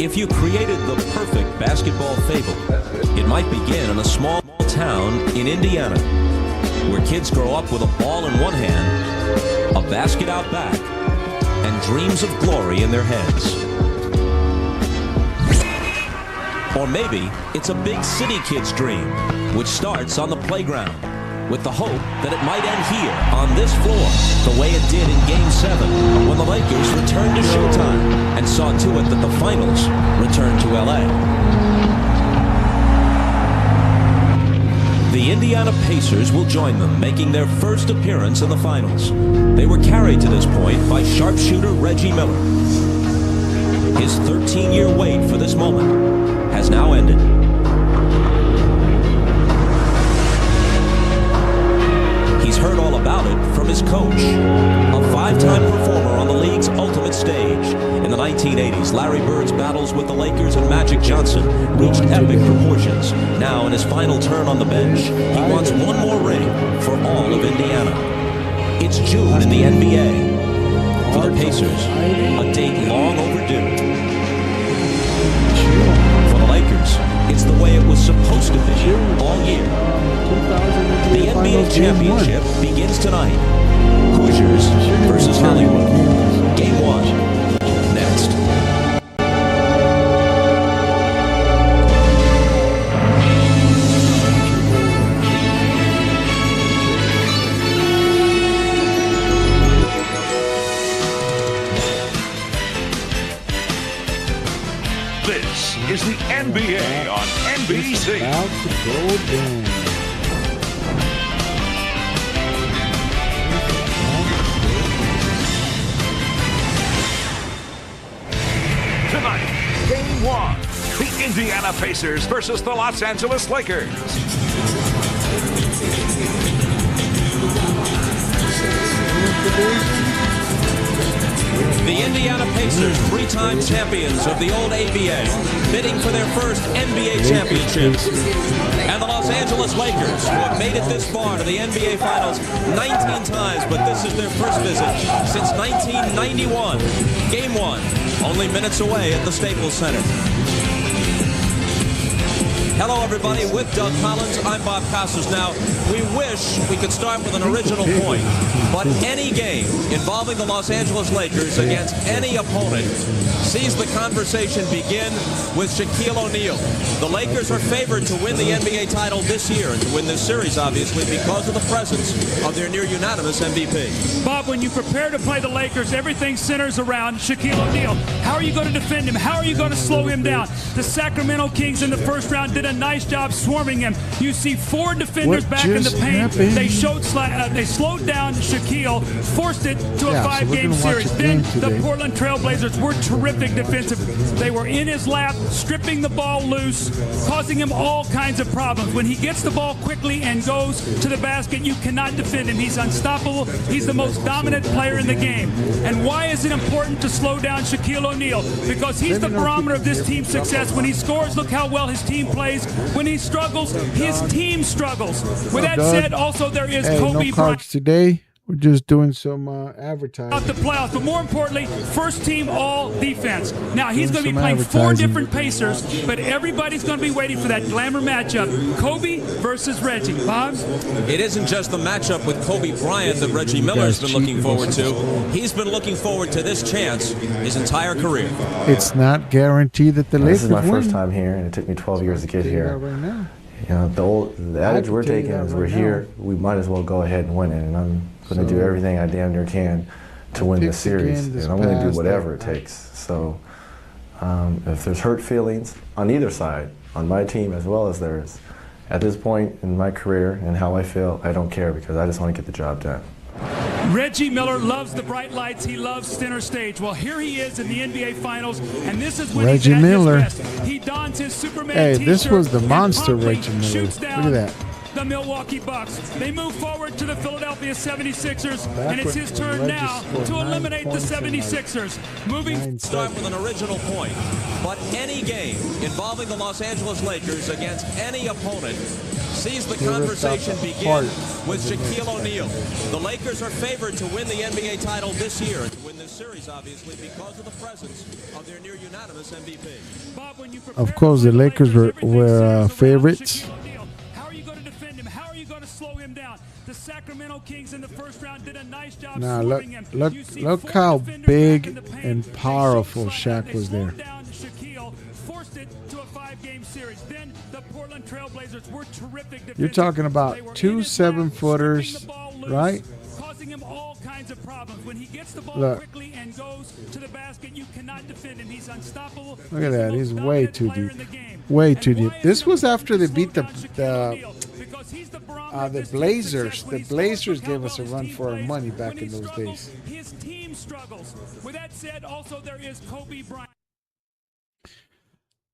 If you created the perfect basketball fable, it might begin in a small town in Indiana, where kids grow up with a ball in one hand, a basket out back, and dreams of glory in their heads. Or maybe it's a big city kid's dream, which starts on the playground, with the hope that it might end here, on this floor, the way it did in Game 7, when the Lakers returned to Showtime and saw to it that the finals returned to LA. The Indiana Pacers will join them, making their first appearance in the finals. They were carried to this point by sharpshooter Reggie Miller. His 13-year wait for this moment has now ended. He's heard all about it from his coach, a five-time performer on the league's ultimate stage. In the 1980s, Larry Bird's battles with the Lakers and Magic Johnson reached epic proportions. Now, in his final turn on the bench, he wants one more ring for all of Indiana. It's June in the NBA. For the Pacers, a date long overdue. For the Lakers, it's the way it was supposed to be all year. The NBA championship begins tonight. Hoosiers versus Hollywood. Game 1. Next. This is the NBA on NBC. About to go down. Tonight, Game 1. The Indiana Pacers versus the Los Angeles Lakers. The Indiana Pacers, three-time champions of the old ABA, bidding for their first NBA championship. And the Los Angeles Lakers, who have made it this far to the NBA Finals 19 times, but this is their first visit since 1991. Game 1, only minutes away at the Staples Center. Hello, everybody. With Doug Collins, I'm Bob Costas. Now, we wish we could start with an original point, but any game involving the Los Angeles Lakers against any opponent sees the conversation begin with Shaquille O'Neal. The Lakers are favored to win the NBA title this year and to win this series, obviously, because of the presence of their near-unanimous MVP. Bob, when you prepare to play the Lakers, everything centers around Shaquille O'Neal. How are you going to defend him? How are you going to slow him down? The Sacramento Kings in the first round did a nice job swarming him. You see four defenders back in the paint. They slowed down Shaquille, forced it to a five-game series. Then the Portland Trailblazers were terrific defensive. They were in his lap, stripping the ball loose, causing him all kinds of problems. When he gets the ball quickly and goes to the basket, you cannot defend him. He's unstoppable. He's the most dominant player in the game. And why is it important to slow down Shaquille O'Neal? Because he's the barometer of this team's success. When he scores, look how well his team plays. When he struggles, his team struggles. With that said, also there is Kobe Bryant. Today, we're just doing some advertising. The playoffs, but more importantly, first team all defense. Now he's going to be playing four different Pacers, but everybody's going to be waiting for that glamour matchup: Kobe versus Reggie. Bob? It isn't just the matchup with Kobe Bryant that Reggie Miller's been looking forward to. He's been looking forward to this chance his entire career. It's not guaranteed that the Lakers This is my win. first time here, and it took me 12 years to get here. Right now. You know, the adage we're taking is we're here, we might as well go ahead and win it, and I'm going to do everything I damn near can to win this series, and I'm going to do whatever it takes. So if there's hurt feelings on either side, on my team as well as theirs, at this point in my career and how I feel, I don't care, because I just want to get the job done. Reggie Miller loves the bright lights. He loves center stage. Well, here he is in the NBA Finals, and this is when Reggie he's at Miller. his best. He dons his Superman Hey, this was the and monster promptly Reggie Miller. shoots Look down at that. the Milwaukee Bucks. They move forward to the Philadelphia 76ers, Back and it's when his turn Reggie now scored to 9 eliminate the points in 76ers. Moving Start with an original point, but any game involving the Los Angeles Lakers against any opponent sees the conversation begin with Shaquille O'Neal. The Lakers are favored to win the NBA title this year and to win this series, obviously, because of the presence of their near unanimous MVP. Bob, when you Of course, the Lakers were favorites. How are you going to defend him? How are you going to slow him down? The Sacramento Kings in the first round did a nice job swarming him. Look how big and powerful Shaq was there. Shaquille forced it to a 5-game series. Then the Portland Trailblazers were terrific. You're talking about 2 7-footers, right? Causing him all kinds of problems. When he gets the ball quickly and goes to the basket, you cannot defend him. He's unstoppable. Look at that. He's way too deep. Way too deep. This was after they beat the Blazers. The Blazers gave us a run for our money back in those days. His team struggles. With that said, also there is Kobe Bryant.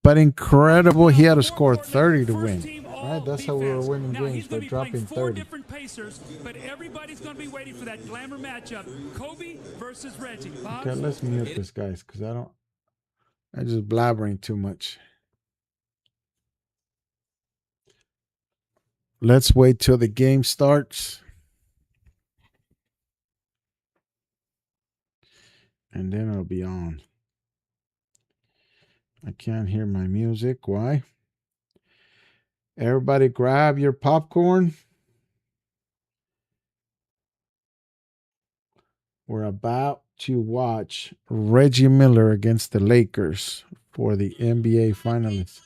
But incredible, he had to score 30 to win. Right? That's how we were winning games, by dropping 30. Different Pacers, but everybody's going to be waiting for that glamour matchup. Kobe versus Reggie. Bob? Okay, let's mute this, guys, because I'm just blabbering too much. Let's wait till the game starts. And then it'll be on. I can't hear my music. Why? Everybody grab your popcorn. We're about to watch Reggie Miller against the Lakers for the NBA Finals.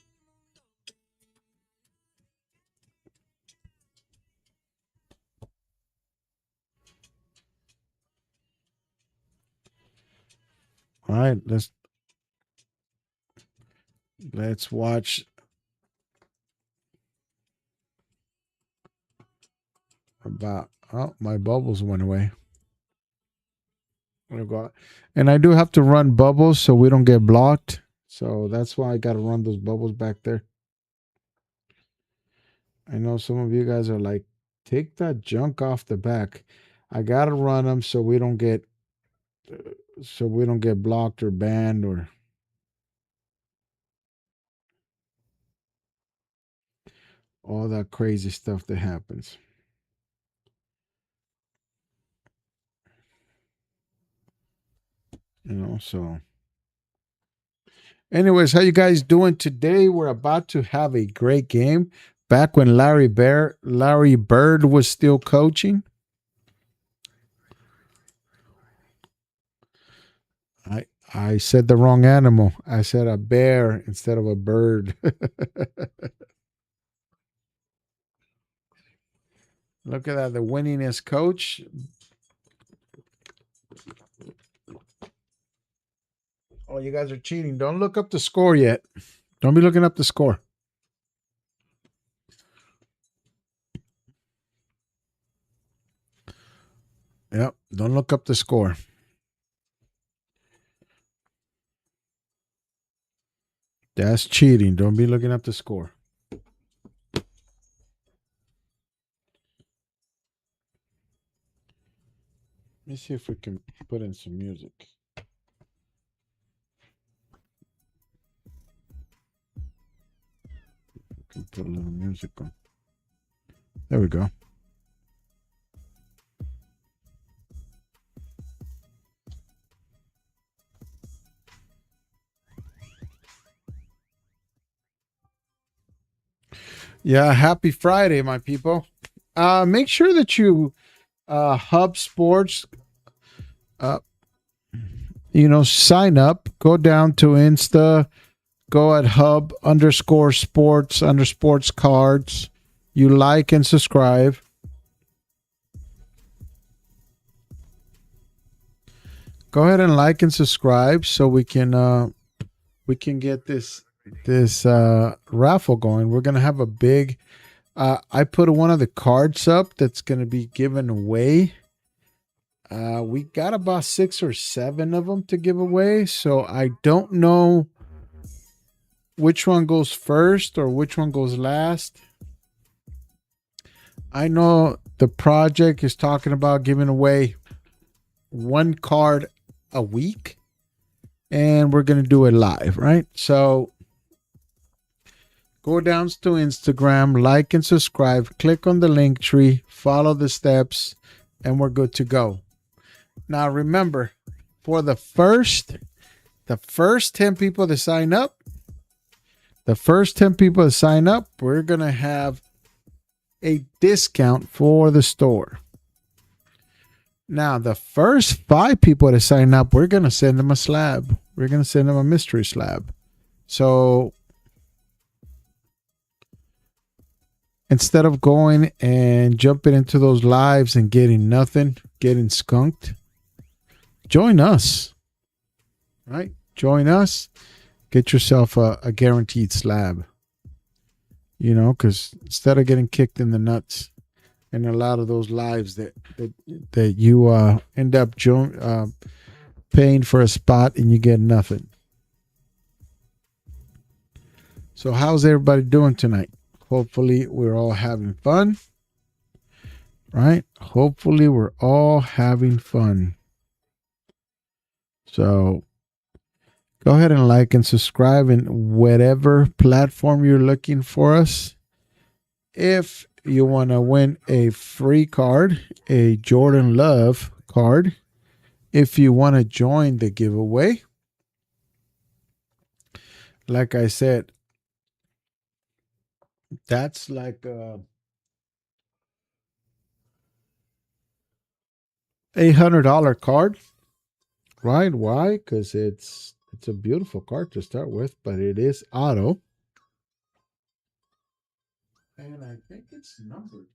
All right, let's watch about my bubbles went away. I'm gonna go out. And I do have to run bubbles so we don't get blocked. So that's why I gotta run those bubbles back there. I know some of you guys are like, take that junk off the back. I gotta run them so we don't get blocked or banned or all that crazy stuff that happens. You know, so anyways, how you guys doing today? We're about to have a great game. Back when Larry Bird was still coaching. I said the wrong animal. I said a bear instead of a bird. Look at that, the winningest coach. Oh, you guys are cheating. Don't look up the score yet. Don't be looking up the score. Yep, don't look up the score. That's cheating. Don't be looking up the score. Let me see if we can put in some music. We can put a little music on. There we go. Yeah, happy Friday, my people. Make sure that you Hub Sports, sign up. Go down to Insta. Go at Hub_sports under sports cards. You like and subscribe. Go ahead and like and subscribe so we can get this raffle going. We're gonna have a big I put one of the cards up that's gonna be given away. We got about 6 or 7 of them to give away, so I don't know which one goes first or which one goes last. I know the project is talking about giving away 1 card a week, and we're gonna do it live, right? So go down to Instagram, like and subscribe, click on the link tree, follow the steps, and we're good to go. Now remember, for the first 10 people to sign up, we're going to have a discount for the store. Now, the first 5 people to sign up, we're going to send them a slab. We're going to send them a mystery slab. So instead of going and jumping into those lives and getting nothing, getting skunked, join us. Right? Join us. Get yourself a guaranteed slab. You know, because instead of getting kicked in the nuts in a lot of those lives that you end up paying for a spot and you get nothing. So how's everybody doing tonight? Hopefully we're all having fun. Right? Hopefully we're all having fun. So go ahead and like and subscribe in whatever platform you're looking for us. If you want to win a free card, a Jordan Love card, if you want to join the giveaway, like I said, that's like a $800 card, right? Why? Because it's a beautiful card to start with, but it is auto. And I think it's numbered.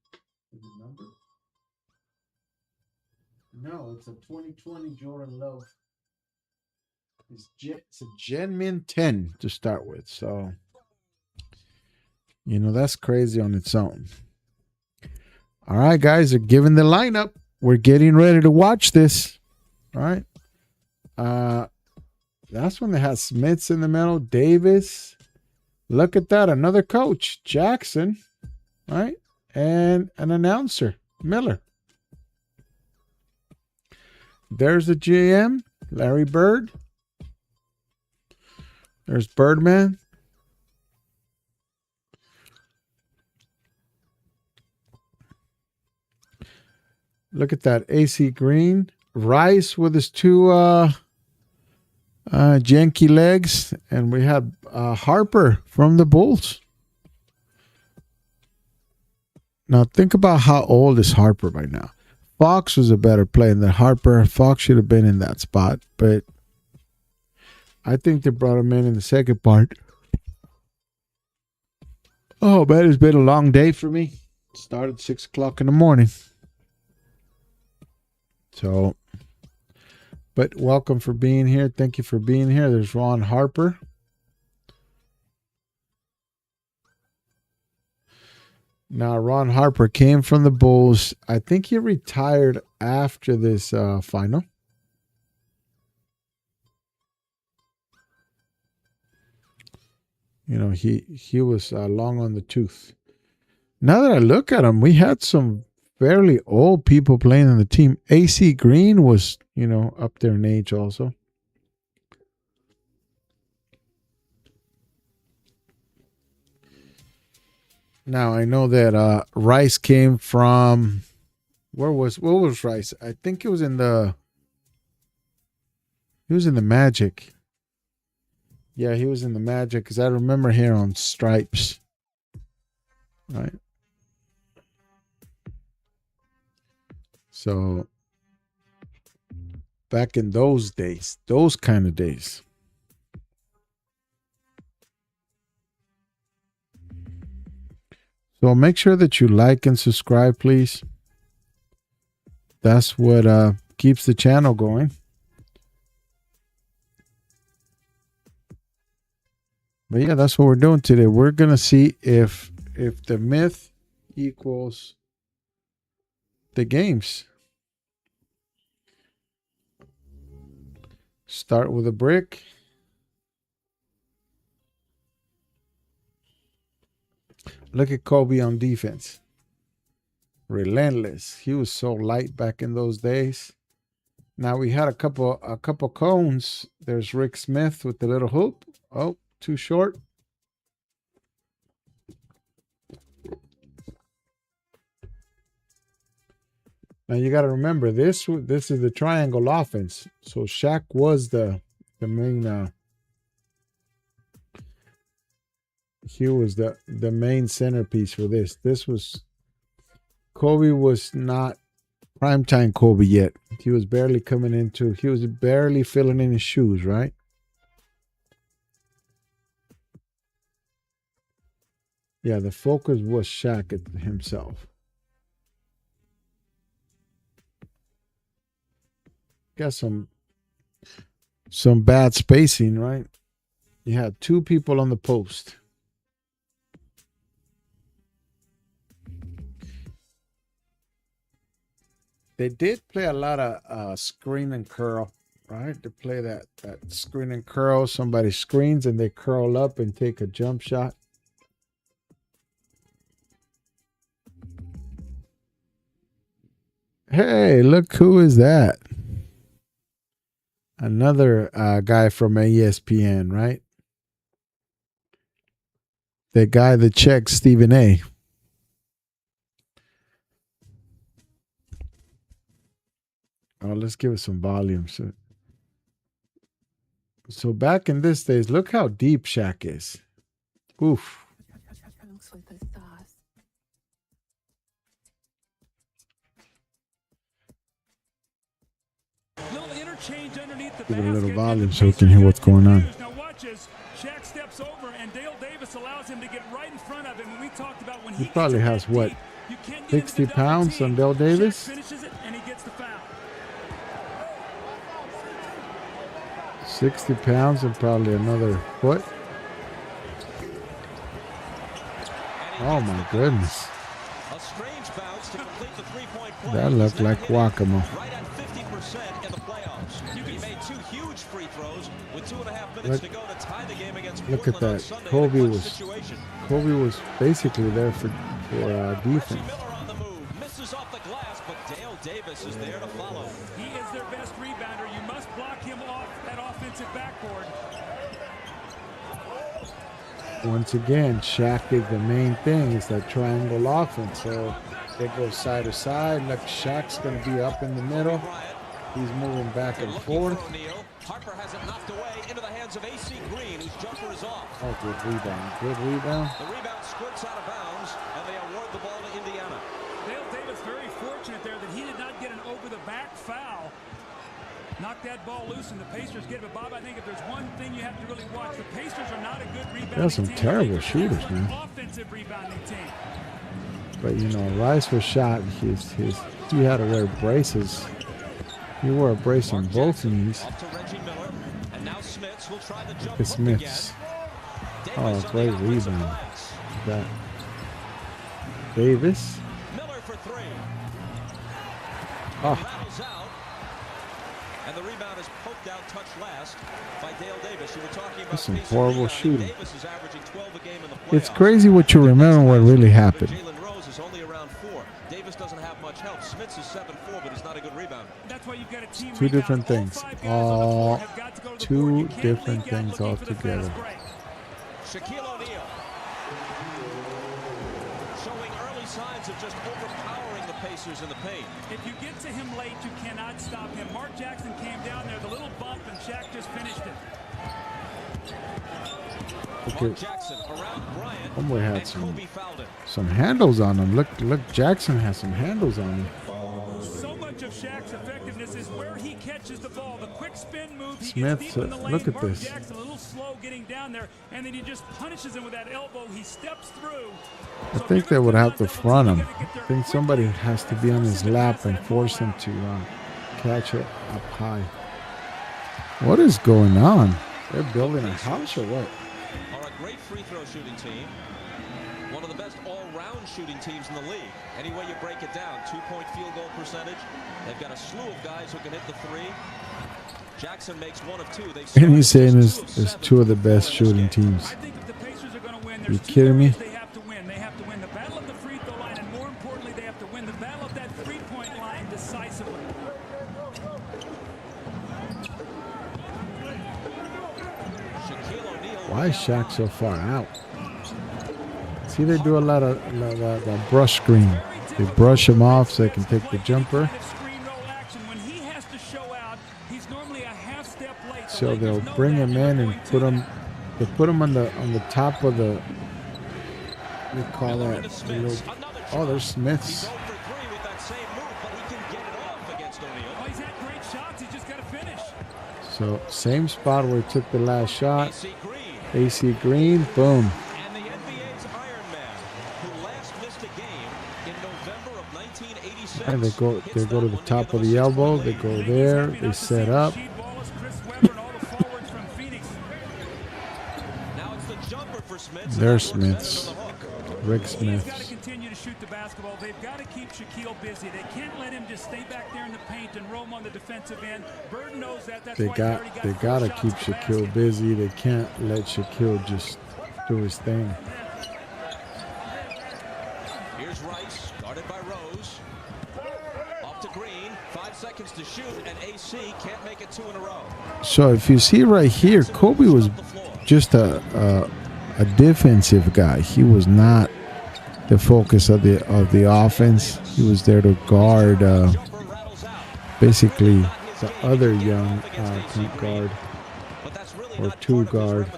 Is it numbered? No, it's a 2020 Jordan Love. It's a Gen Min 10 to start with. So, you know, that's crazy on its own. All right, guys, they're giving the lineup. We're getting ready to watch this. All right. That's when they have Smiths in the middle, Davis. Look at that. Another coach, Jackson. Right? And an announcer, Miller. There's the GM, Larry Bird. There's Birdman. Look at that. AC Green. Rice with his 2 janky legs. And we have Harper from the Bulls. Now, think about how old is Harper by now. Fox was a better player than Harper. Fox should have been in that spot, but I think they brought him in the second part. Oh, man, it's been a long day for me. Started at 6 o'clock in the morning. So, but welcome for being here. Thank you for being here. There's Ron Harper. Now, Ron Harper came from the Bulls. I think he retired after this final. You know, he was long on the tooth. Now that I look at him, we had some fairly old people playing on the team. AC Green was, you know, up there in age also. Now I know that Rice came from what was Rice? I think it was in the Magic. Yeah, he was in the Magic because I remember here on Stripes. Right. So back in those days, those kind of days. So make sure that you like and subscribe, please. That's what keeps the channel going. But yeah, that's what we're doing today. We're going to see if the myth equals the games. Start with a brick. Look at Kobe on defense. Relentless. He was so light back in those days. Now we had a couple cones. There's Rick Smith with the little hoop. Oh, too short. Now you got to remember this is the triangle offense. So Shaq was the main. He was the main centerpiece for this. This was Kobe was not primetime Kobe yet. He was barely coming into. He was barely filling in his shoes, right? Yeah, the focus was Shaq himself. Got some bad spacing, right? You had two people on the post. They did play a lot of screen and curl, right? They play that screen and curl. Somebody screens and they curl up and take a jump shot. Hey, look who is that? Another guy from ESPN, right? The guy that checks Stephen A. Oh, let's give it some volume. So back in this days, look how deep Shaq is. Oof. Give it a little volume so we can hear what's going on. Now watch as Shaq steps over and Dale Davis allows him to get right in front of him. And we talked about when he probably has what, 60 pounds on Dale Davis? Finishes it and he gets the foul. 60 pounds and probably another foot. Oh my goodness. A strange bounce to complete the three-point play. That looked like guacamole. Right at 50% in the playoffs. He made two huge free throws with 2.5 minutes to go to tie the game against Portland. Look at that. Kobe was basically there for defense. Miller on the move, misses off the glass, but Dale Davis is there to follow. He is their best rebounder. You must block him off that offensive backboard. Once again, Shaq is the main thing. It's that triangle offense. So they go side to side. Look, Shaq's going to be up in the middle. He's moving back and forth. Harper has it knocked away into the hands of AC Green, whose jumper is off. Oh, good rebound. Good rebound. The rebound squirts out of bounds, and they award the ball to Indiana. Dale Davis very fortunate there that he did not get an over-the-back foul. Knock that ball loose, and the Pacers get it. But, Bob, I think if there's one thing you have to really watch, the Pacers are not a good rebounding team. There's some terrible shooters, man. Offensive rebounding team. But, you know, Rice was shot. He had to wear braces. He wore a brace on both knees. Look at Smiths. Oh, great rebound. That Davis. Miller for three. Oh. And the rebound is poked out, touched last by Dale Davis. You were talking about some horrible shooting. Davis is averaging 12 a game in the playoffs. It's crazy what you remember what really happened. Jalen Rose is only around 4. Davis doesn't have much help. Smith is 7-4, but he's not a good rebounder. That's why you've got a team two different things. Two different things altogether. Shaquille O'Neal showing early signs of just overpowering the Pacers in the paint. If you get to him late, you cannot stop him. Mark Jackson came down there, the little bump, and Shaq just finished it. Mark Jackson around Bryant, Homeboy had Kobe fouled him. some handles on him. Look, Jackson has some handles on him. So much of Shaq's effectiveness is where he catches the ball. The quick spin move. He Smith, gets deep in the lane. look at Mark this. Jackson a little slow getting down there, and then he just punishes him with that elbow. He steps through. I think they would have to front him. I think somebody has to be on his lap and force him to catch it up high. What is going on? They're building a house or what? Are a great free throw shooting team. One of the best all-round shooting teams in the league. Any way you break it down, 2-point field goal percentage. They've got a slew of guys who can hit the three. Jackson makes 1 of 2. And he's saying it's two of the best shooting teams. I think if the Pacers are going to win, You there's kidding me? They have to win. They have to win the battle of the free throw line, and more importantly, they have to win the battle of that three-point line decisively. Why is Shaq so far out? See, they do a lot of brush screen. They brush him off so they can take the jumper. So they'll bring him in and put him. They put him on the top of the. What do you call that? Oh, there's Smiths. So same spot where he took the last shot. AC Green, boom. And the NBA's Iron Man, who last missed a game in November of 1986. And they go to the top of the elbow. They go there. They set up. There's Smiths. Rick Smith. They've got to continue to shoot the basketball. They've got to keep Shaquille busy. They can't let him just stay back there in the paint and roam on the defensive end. Bird knows that. That's They why got to keep Shaquille busy. They can't let Shaquille just do his thing. Here's Rice, guarded by Rose. Off to Green, 5 seconds to shoot, and AC can't make it 2 in a row. So if you see right here, Kobe was just a defensive guy. He was not the focus of the offense. He was there to guard basically the other young point guard or two guard.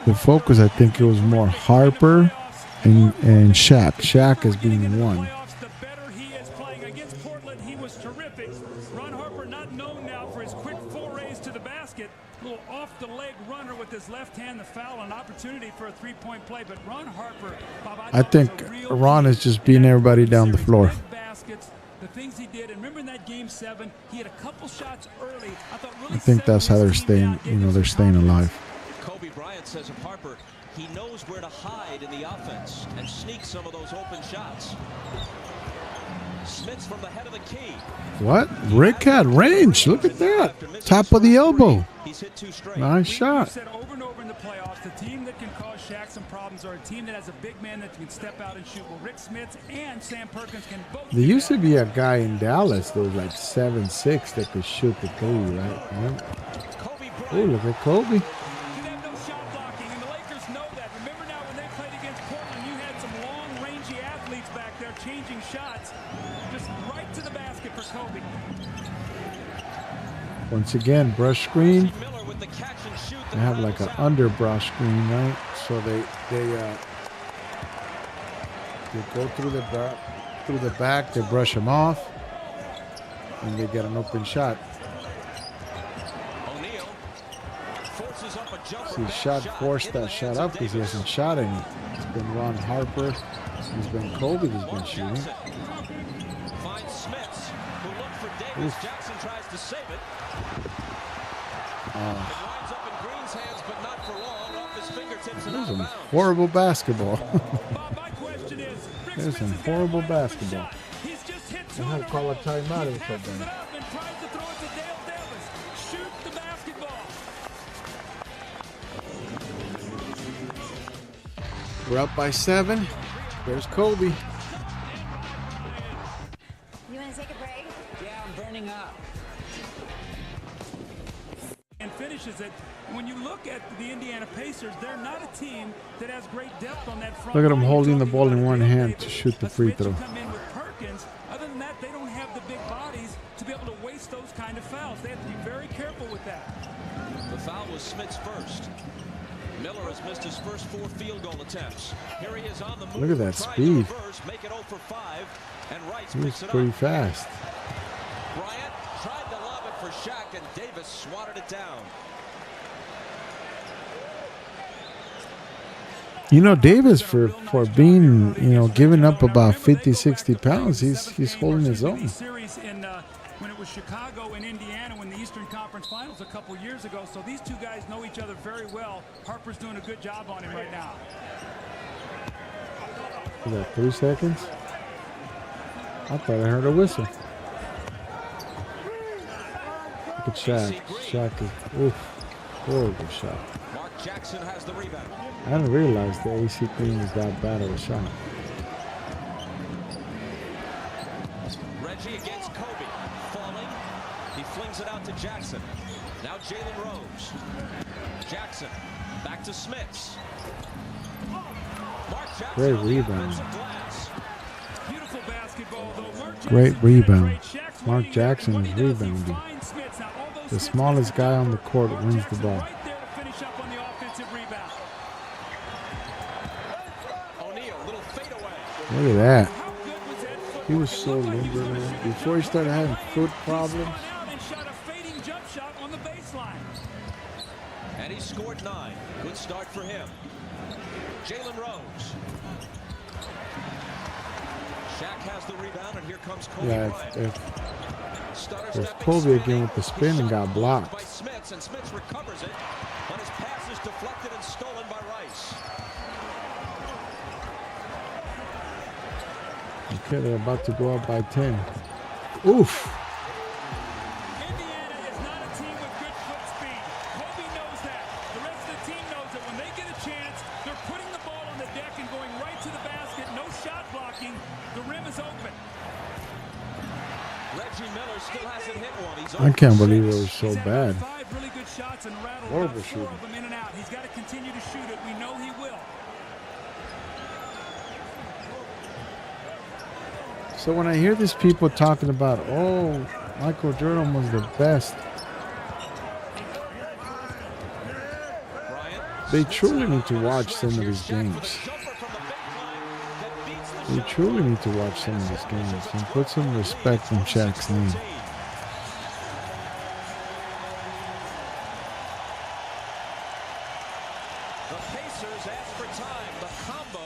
The focus, I think it was more Harper and Shaq. Shaq as being one. His left hand, the foul, an opportunity for a three-point play, but Ron Harper, I think Ron is just beating everybody down the floor. Baskets, the things he did, and remember in that game 7, he had a couple shots early. I think that's how they're staying. They're staying alive. Kobe Bryant says of Harper, he knows where to hide in the offense and sneak some of those open shots. Smith's from the head of the key. What? Rick had range. Look at that. Top of the elbow. He's hit 2 straight. Nice shot. Said over and over in the playoffs, the team that can cause Shaq some problems are a team that has a big man that can step out and shoot. Well, Rick Smith and Sam Perkins can both. There used to be a guy in Dallas that was like 7'6" that could shoot the three, right? Oh, look at Kobe. Once again, brush screen. They have like an under brush screen, right? So they go through the back. They brush them off, and they get an open shot. See, forced that shot up because he hasn't shot any. It's been Ron Harper. It's been Kobe that's been shooting. Finds Smiths, who looked for Davis. Jackson tries to save it. It winds up in Green's hands, but not for long. Off his fingertips and out of bounds. Horrible basketball. There's some horrible basketball. I had to call a timeout and said that. We're up by 7. There's Kobe. You want to take a break? Yeah, I'm burning up. And finishes it. When you look at the Indiana Pacers, they're not a team that has great depth on that front. Look at him holding the ball in one hand to shoot the free throw. Come in with Perkins. Other than that, they don't have the big bodies to be able to waste those kind of fouls. They have to be very careful with that. The foul was Smith's first. Miller has missed his first 4 field goal attempts. Here he is on the move. Look at that speed. Make it 0 for 5, and Rice He's pretty fast. Bryant tried to lob it for Shaq, and Davis swatted it down. Davis for being, giving up about 50, 60 pounds, he's holding his own. When it was Chicago and Indiana when the Eastern Conference Finals a couple years ago. So these two guys know each other very well. Harper's doing a good job on him right now. Is that 3 seconds? I thought I heard a whistle. Look at Shaq. Shaq is, horrible shot. Mark Jackson has the rebound. I didn't realize the AC Green was that bad of a shot. Reggie against Kobe. Falling. He flings it out to Jackson. Now Jalen Rose. Jackson back to Smiths. Great rebound. Beautiful basketball, though. Mark Great Jackson rebound. penetrates. Shaq's Mark waiting there, Jackson and is what he does, he rebounding. finds Smith. Now, all those The Smiths smallest have guy on the been court Mark wins the Jackson ball. right there to finish up on the offensive rebound. O'Neal, little fadeaway. Look at that. How good was that footwork? He was It so looked like he limber, was gonna man. shoot a Before he jump started shot. having foot He problems. spun out and shot a fading jump shot on the baseline. And he scored 9. Good start for him. Jalen Rose. Shaq has the rebound, and here comes Kobe Yeah, Bryant. Stutter There's stepping, Kobe again spinning. with the spin and His got shot blocked. by Smits, and Smits recovers it, but his pass is deflected and stolen by Rice. Okay, they're about to go up by 10. Oof. Indiana is not a team with good foot speed. Kobe knows that. The rest of the team knows that when they get a chance, they're putting the ball on the deck and going right to the basket. No shot blocking. The rim is open. Reggie Miller still hasn't hit one. He's I can't believe it 0 for was so He's had bad. 5 really good shots and rattled Horrible about 4 shooting. of them in and out. He's got to continue to shoot it. We know he will. So when I hear these people talking about, oh, Michael Jordan was the best, Bryant. they truly need to watch some of these games. They truly need to watch some of these games and put some respect in Shaq's name. The Pacers ask for time. The combo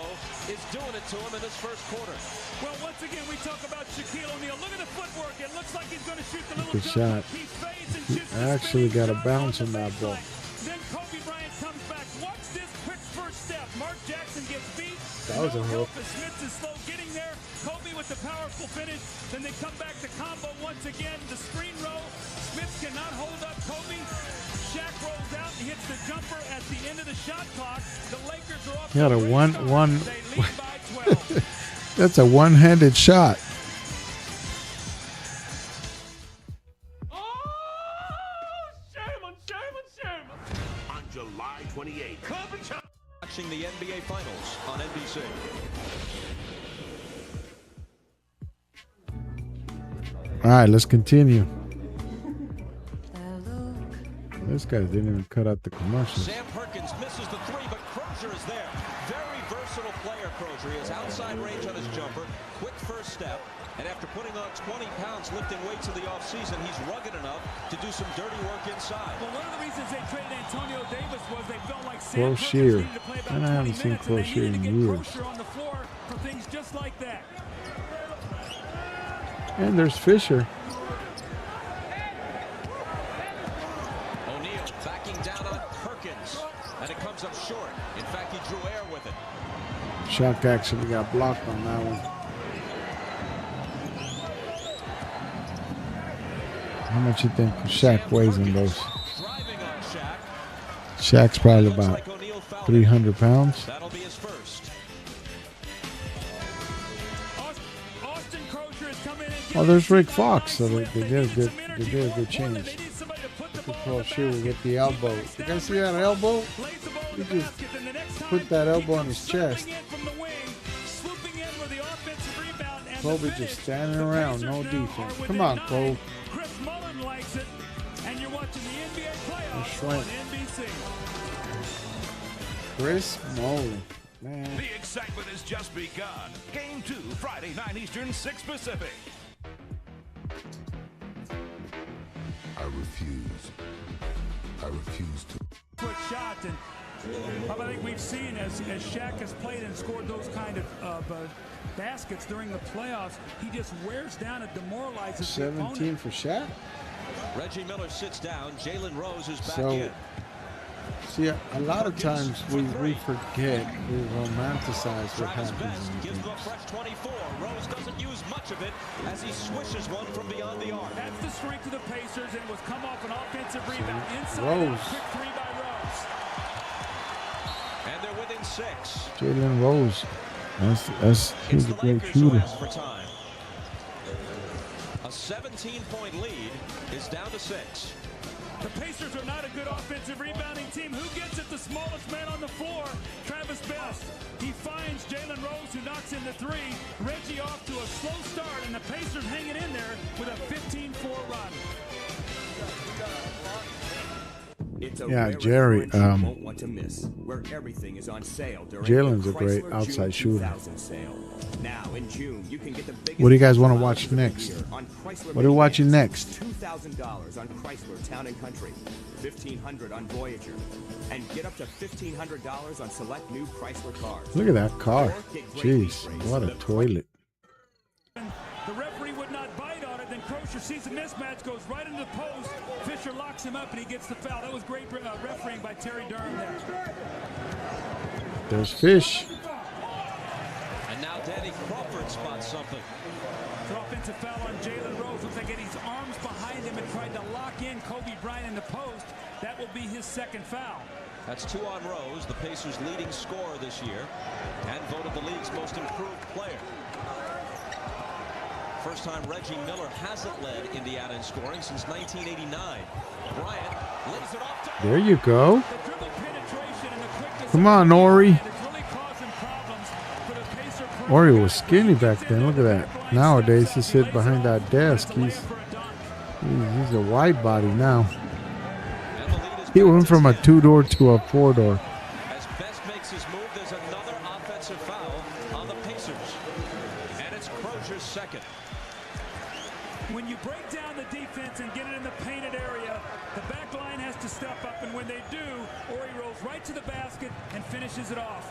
is doing it to him in this first quarter. Well, once again, we talk about Shaquille O'Neal. Look at the footwork. It looks like he's going to shoot the little Good jump. shot. He fades and He shoots the actually spinning got a shot bounce on on the that ball. baseline. Then Kobe Bryant comes back. Watch this quick first step. Mark Jackson gets beat. That was a No hook. help as Smith is slow getting there. Kobe with the powerful finish. Then they come back to combo once again. The screen roll. Smith cannot hold up Kobe. Shaq rolls out and hits the jumper at the end of the shot clock. The Lakers are off. He had to a great one- start. one- They lead by 12. That's a one-handed shot. On July 28th. Watching the NBA Finals on NBC. All right, let's continue. This guy didn't even cut out the commercials. Sam Perkins misses the 3, but Crozier is there. Very versatile player, Crozier. He has outside range on his jumper, quick first step, and after putting on 20 pounds lifting weights in the offseason, he's rugged enough to do some dirty work inside. Well, one of the reasons they traded Antonio Davis was they felt like Sam Crozier. Perkins needed to play about And I 20 haven't seen minutes, and they Crozier needed to in get years. Crozier on the floor for things just like that. And there's Fisher. O'Neal backing down on Perkins, and it comes up short. In fact, he drew air with it. Shaq actually got blocked on that one. How much you think Shaq weighs in those? Driving on Shaq. Shaq's probably Looks about like O'Neal fouled 300 pounds. That'll be his first. Austin Crozier has come in and Oh, there's Rick Fox, so they did a good change. Crozier will get the elbow. You guys see that elbow? He just put that elbow on his chest. Kobe just standing around, no defense. Come on, Cole. Chris Mullen likes it, and you're watching the NBA playoffs That's right. on NBC. Chris Mullen. Man. The excitement has just begun. Game 2, Friday, 9 Eastern, 6 Pacific. I refuse to. Quick shot, and I think we've seen as Shaq has played and scored those kind of baskets during the playoffs, he just wears down and demoralizes the 17 opponent. for Shaq? Reggie Miller sits down. Jalen Rose is back So, in. see, a lot of times we forget, we romanticize what Travis happens Best in the gives them a games. fresh 24. Rose doesn't use much of it as he swishes one from beyond the arc. That's the strength of the Pacers, and it was come off an offensive rebound. Inside Rose. out, quick 3 by Rose. And they're within 6. Jalen Rose. He's a The great Lakers who shooter. ask for time. A 17-point lead is down to 6. The Pacers are not a good offensive rebounding team. Who gets it? The smallest man on the floor, Travis Best. He finds Jalen Rose, who knocks in the three. Reggie off to a slow start, and the Pacers hanging in there with a 15-4 run. Yeah, Jerry. Won't want to miss, where everything is on sale during Jalen's the a great Chrysler outside June shooter. 2000 sale. Now in June, you can get the biggest. What do you guys want to watch next? What are we watching next? $2,000 on Chrysler Town and Country, $1,500 on Voyager, and get up to $1,500 on select new Chrysler cars. Look at that car. Jeez, what a toilet. The referee would not bite on it. Then Crozier sees the mismatch, goes right into the post. Fisher locks him up, and he gets the foul. That was great refereeing by Terry Durham there. There's Fish. And now Danny Crawford spots something. The offensive foul on Jalen Rose. Looks like getting his arms behind him and tried to lock in Kobe Bryant in the post. That will be his second foul. That's 2 on Rose, the Pacers' leading scorer this year, and voted the league's most improved player. First time Reggie Miller hasn't led Indiana in scoring since 1989. Bryant lays it off to... There you go. The dribble penetration and the quickness. Come on, Ori. It's really causing problems for the Pacer program. Ori was skinny back then. Look at that. Nowadays, he sits behind that desk. He's a wide body now. He went from a 2-door to a 4-door. As Best makes his move, there's another offensive foul on the Pacers. And it's Crozier's second. When you break down the defense and get it in the painted area, the back line has to step up, and when they do, Ori rolls right to the basket and finishes it off.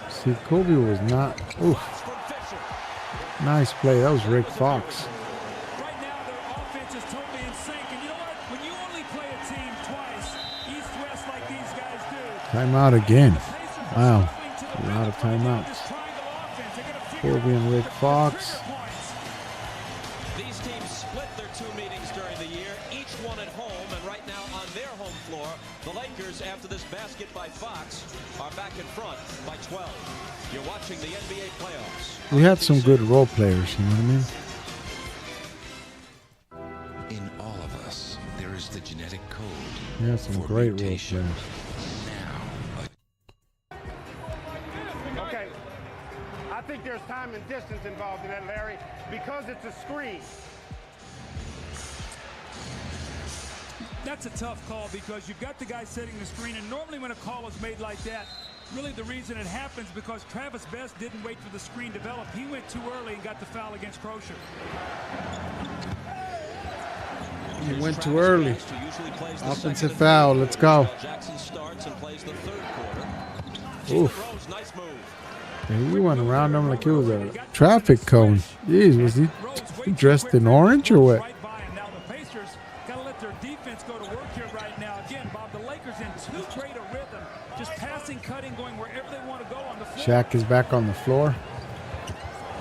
See, Kobe was not. Oof. Nice play. That was Rick Fox. Right now, their offense is totally in sync, and you know what? When you only play a team twice, east-west like these guys do. Timeout again. Wow. A lot of timeouts. Kobe and Rick Fox. These teams split their 2 meetings during the year, each one at home, and right now on their home floor, the Lakers, after this basket by Fox, are back in front by 12. You're watching the NBA playoffs. We had some good role players, you know what I mean? In all of us, there is the genetic code. We had some for great role mutation. players. Okay, I think there's time and distance involved in that, Larry, because it's a screen. That's a tough call because you've got the guy setting the screen, and normally when a call is made like that, really the reason it happens because Travis Best didn't wait for the screen to develop. He went too early and got the foul against Crozier. He went too early. Offensive foul. Let's go. Jackson starts and plays the third quarter. Oof. Rose, nice move. And he went around him like it was a traffic cone. Jeez, was he dressed in orange or what? Right by him. Now the Pacers got to let their defense go to work here right now. Again, Bob, the Lakers in too great a rhythm. Just passing, cutting, going wherever they want to go on the floor. Shaq is back on the floor.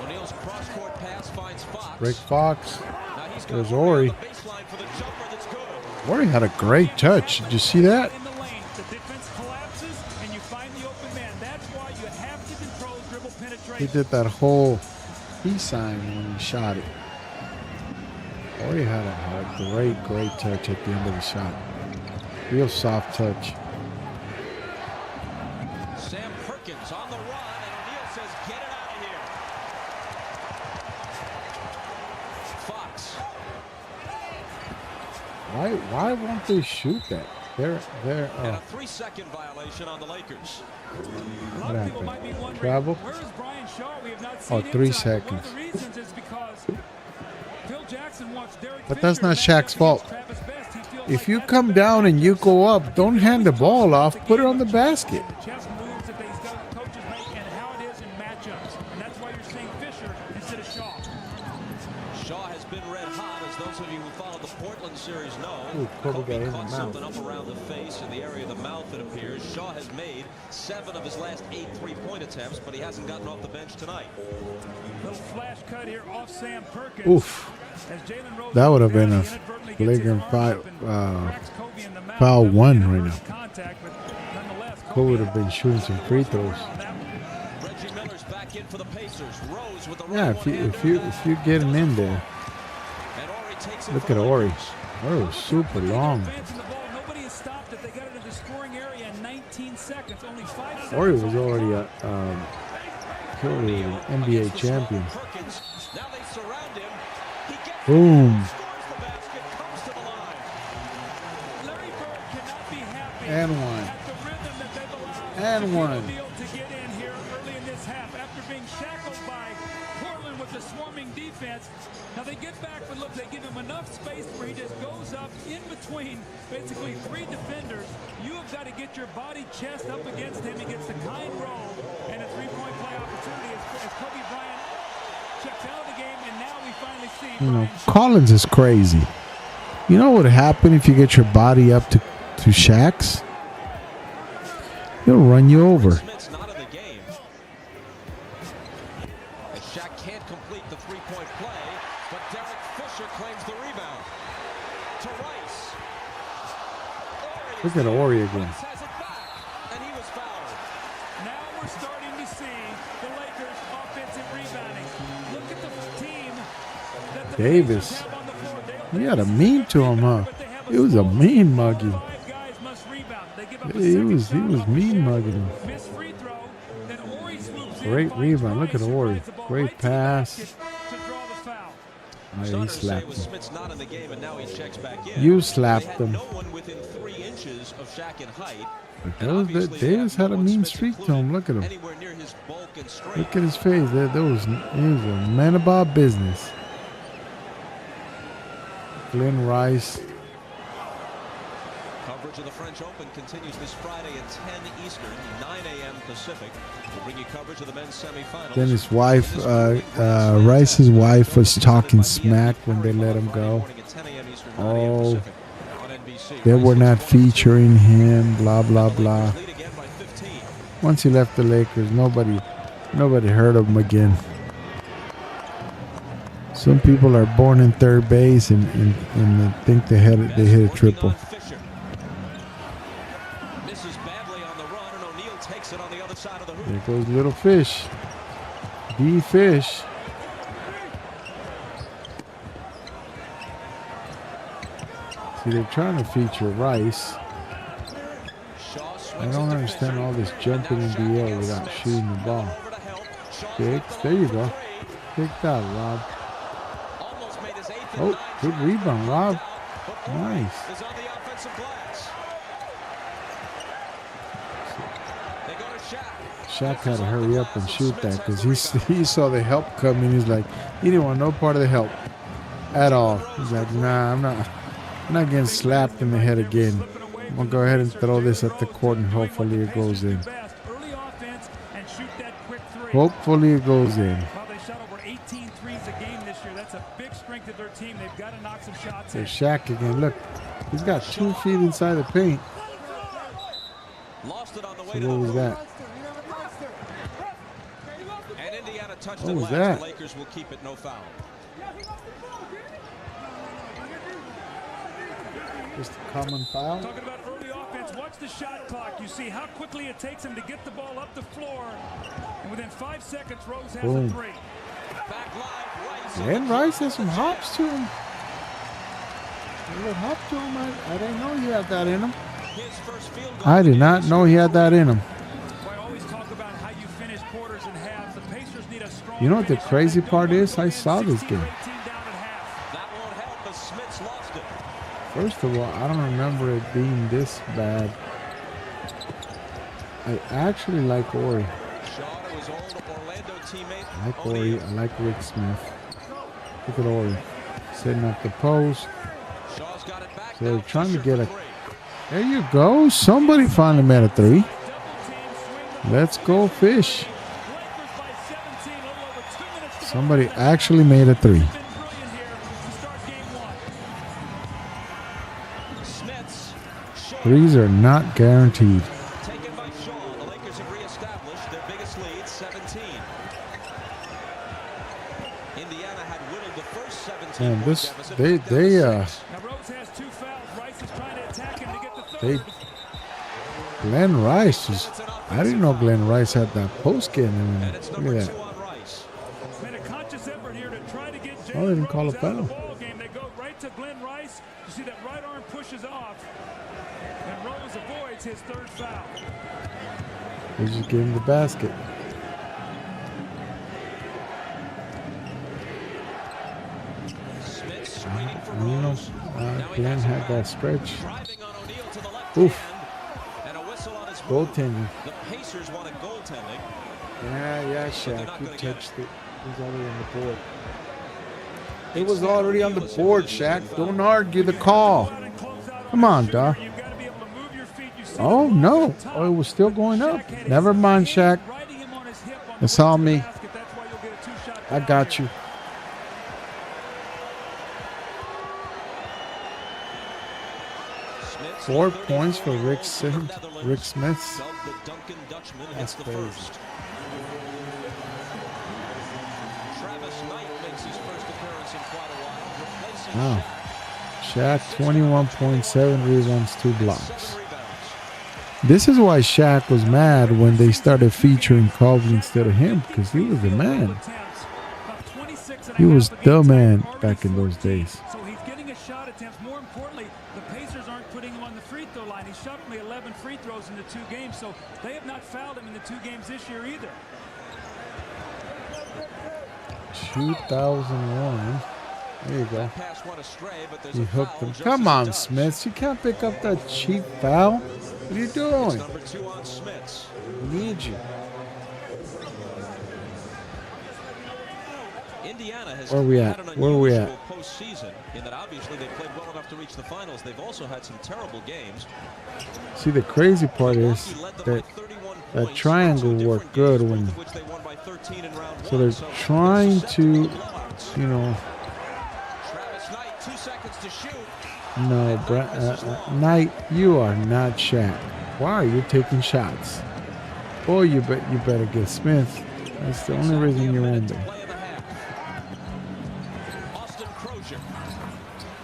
O'Neal's cross-court pass finds Fox. Rick Fox. Now he's There's got Ori. the baseline for the jumper that's good. Ori had a great touch. Did you see that? In the lane, the defense collapses and you find the open man. That's why you have to control dribble penetration. He did that whole peace sign when he shot it. Ori had a great touch at the end of the shot. Real soft touch. Sam Perkins on the run, and O'Neal says, get it out of here. Fox. Why won't they shoot that? They're And a 3-second violation on the Lakers. A lot of people might be wondering, Travel? where is Brian Shaw? We have not seen him 3 tonight. seconds. One of the reasons is because Phil Jackson wants Derek But that's Fisher not back Shaq's fault. against Travis Best. He feels If like you that's come the down best and you matchup. go up, don't hand the ball off. Put it on the basket. The chess moves that these coaches make and how it is in matchups. And that's why you're seeing Fisher instead of Shaw. Shaw has been red hot, as those of you who follow the Portland series know. Ooh, Kobe got in the caught mouth. something up around the face in the area of the mouth, it appears. Shaw has made 7 of his last 8 three-point attempts, but he hasn't gotten off the bench tonight. Little flash cut here off Sam Perkins. Oof. As Jalen Rose That would have goes been down, a he inadvertently gets flagrant his foul, arms up and cracks Kobe in the mouth. foul That 1 was right first now. contact, but nonetheless, Kobe would have been shooting some free throws. on that one. Reggie Miller's back in for the Pacers. Rose with the Yeah, right if you get him in there. And Ori takes it Look from at the Ori. Lakers. Ori was super long. Advancing the ball, nobody has stopped it. They got it into the scoring area in 19 seconds. Only 5 seconds. Ori was already a clearly an NBA champion. Now they surround him. He gets Boom. scores the basket, comes to the line. Larry Bird cannot be happy And one. at the rhythm that they've allowed And Shaquille one. O'Neal to get in here early in this half after being shackled by Portland with the swarming defense. Now they get back, but look, they give him enough space where he just goes up in between basically 3 defenders. You have got to get your body chest up against him. He gets the kind roll and a 3-point play opportunity as Kobe Bryant checks out of the game, and now we finally see You know, Bryant Collins is crazy. You know what would happen if you get your body up to Shaq's? He'll run you over. Smith's not in the game. As Shaq can't complete the 3-point play, but Derek Fisher claims the rebound. To Rice. Look at Ori again. Rice has it back, and he was fouled. Now we're starting to see the Lakers offensive rebounding. Look at the team that the Davis. Pacers have on the floor. He had a mean to him, huh? It was a mean mugging. 5 guys must rebound. They give up a He second was foul off mean Shaq. mugging him. Missed free throw. Then Ori swoops in, Great finds rebound. Look at Rice, who Ori. drives the ball Great right to the pass. basket to draw the foul. Oh, he Stunners say slapped with him. Smith's not in the game, and now he checks back in. You They slapped had him. no one within 3 inches of Shaq in height. But And those, obviously they Davis have had no a one, mean Smith streak to included, him. Look at him. anywhere near his bulk and strength. Look at his face. There was, he was a man about business. Glenn Rice. Coverage of the French Open continues this Friday at 10 Eastern, 9 a.m. Pacific. We'll bring you coverage of the men's semifinals. Then his wife, Rice's wife, was talking smack when they let him go. Oh, they were not featuring him. Blah blah blah. Once he left the Lakers, nobody heard of him again. Some people are born in third base and think they hit a triple. Misses badly on the run, and O'Neal takes it on the other side of the hoop. There goes little fish. D fish. See, they're trying to feature Rice. I don't understand all this jumping in the air without shooting the ball. Kicks. There you go. Kick that, Rob. Oh, good rebound, Rob. Nice. Shaq had to hurry up and shoot that because he saw the help coming. He's like, he didn't want no part of the help at all. He's like, nah, I'm not getting slapped in the head again. I'm gonna go ahead and throw this at the court and hopefully it goes in. Hopefully it goes in. Well, they shot over 18 threes a game this year. That's a big strength of their team. They've got to knock some shots in. There's Shaq again. Look, he's got 2 feet inside the paint. Lost it on the way So to what the was hoop. that? And Indiana touched What it was last. that? The Lakers will keep it no foul. Just a common foul. Talking about early offense, watch the shot clock. You see how quickly it takes him to get the ball up the floor. And within 5 seconds, Rose has Boom. a 3. Back live, Rice. And Rice has some hops to him. A little hop to him. I didn't know he had that in him. His first field goal. I did not know he had that in him. I always talk about how you finish quarters and halves. The Pacers need a strong You know what the finish. crazy They don't part want is? to go I in saw this 16 or game. 18 down at half. That won't help as Smith's lost it. First of all, I don't remember it being this bad. I actually like Ori. Shaw to his old Orlando teammate. I like Ori. I like Rick Smith. Look at Ori. Setting up the post. Shaw's got it back. So they're Now trying to Fisher get for a... three. There you go. Somebody finally made a 3. Let's go fish. Somebody actually made a 3. Smith's short, 3s are not guaranteed. taken by Shaw. The Lakers have reestablished their biggest lead, 17. Indiana had whittled the first 17 And point this, deficit they back down to 6. Now Rose has 2 fouls. Rice is trying to attack him to get the They, third. Glenn Rice is, I didn't know Glenn Rice had that post game in And him. it's Look number at 2 that. on Rice. Made a conscious effort here to try to get Oh, they didn't call a Rose out of foul. the ball game. They go right You see that right arm pushes off, and Rose avoids his third foul. They just gave him the basket. Smith screening for Rose. Glenn had that stretch. Driving on O'Neal to the left Oof. hand. And a whistle on his Goaltending. The Pacers wanted goaltending. Yeah, Shaq. You touched it. It was already on the board. It was already on the board, Shaq. Don't argue the call. Come on, Doc. Oh, no. Oh, it was still going up. Never mind, Shaq. It's all me. I got you. Smith 4 points for Rick Smith. The Duncan Dutchman hits the crazy. first. Travis Knight makes his first appearance in quite a while. Replacing Wow. Shaq. Shaq, 21.7 rebounds, 2 blocks. 7 rebounds. This is why Shaq was mad when they started featuring Kobe instead of him, because he was the man. He was the man back in those days. So he's getting a shot attempts. More importantly, the Pacers aren't putting him on the free throw line. He shot only 11 free throws in the 2 games, so they have not fouled him in the 2 games this year either. 2001. There you go. Pass went astray, but there's He a hooked foul him. just Come as it on, does. Smiths. You can't pick up that cheap foul. What are you It's doing? number 2 on Smiths. We need you. Indiana has Where we had at? an Where we unusual at? postseason in that obviously they played well enough to reach the finals. They've also had some terrible games. See, the crazy part is Milwaukee led them by that 31 that points, triangle 2 different worked good games, when. both of which they won by 13 in round So 1. they're trying to, blowouts. you know, Travis Knight, 2 seconds to shoot. no, Knight, you are not Shaq. Why are you taking shots? Boy, you better get Smith. That's the only reason you're in there. Play in the half. Austin Crozier.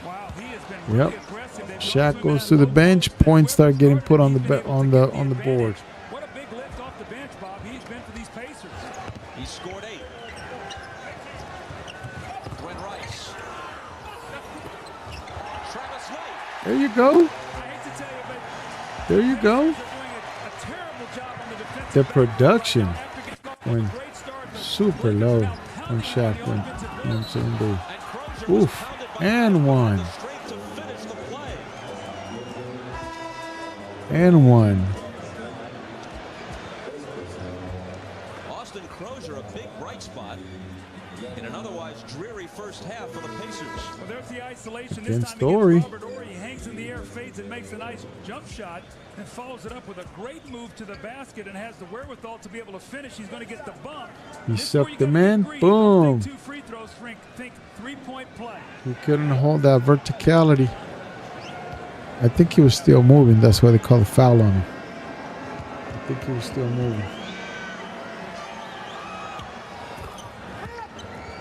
Wow, he has been really Yep. aggressive. They've Shaq gone goes to two-man the low bench. post. Points start getting put on the He's been able on to the get on the board. advantage. What a big lift off the bench, Bob. He's been for these Pacers. He scored 8. Glenn Rice. Travis Knight. There you go. I hate to tell you, but There you go. they're doing a terrible job on the defensive The end. production After getting off to a went great start, the super Lakers low are now when pounding Shaq on the went offensive in end. same day. And Crozier was Oof, pounded by and one, the strength to finish the play. and one. Austin Crozier, a big bright spot in an otherwise dreary first half for the Pacers. Well, there's the isolation. Against This time Story. against Robert Horry. He hangs in the air, fades, and makes a nice jump shot, and follows it up with a great move to the basket and has the wherewithal to be able to finish. He's going to get the bump. He This is where sucked you gotta him be in. greedy. Boom. Don't think 2 free throws. Think 3-point play. He couldn't hold that verticality. I think he was still moving. That's why they called a foul on him. I think he was still moving.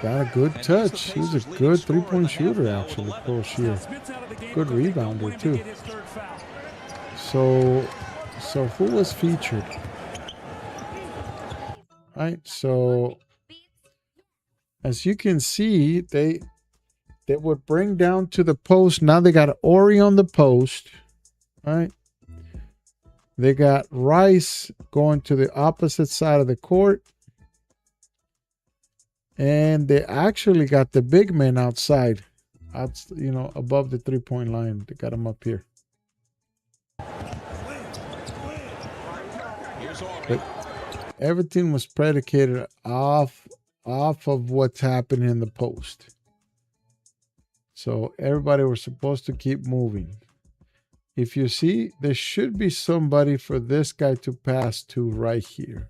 Got a good touch. He was a good 3-point shooter, actually, Crozier. Smith's out of the game Good because they don't rebounder, want him to too. get his third foul. So who was featured? Right. So as you can see, they would bring down to the post. Now they got Ori on the post. Right. They got Rice going to the opposite side of the court. And they actually got the big man outside, above the 3-point line. They got him up here. But everything was predicated off of what's happening in the post. So everybody was supposed to keep moving. If you see, there should be somebody for this guy to pass to right here.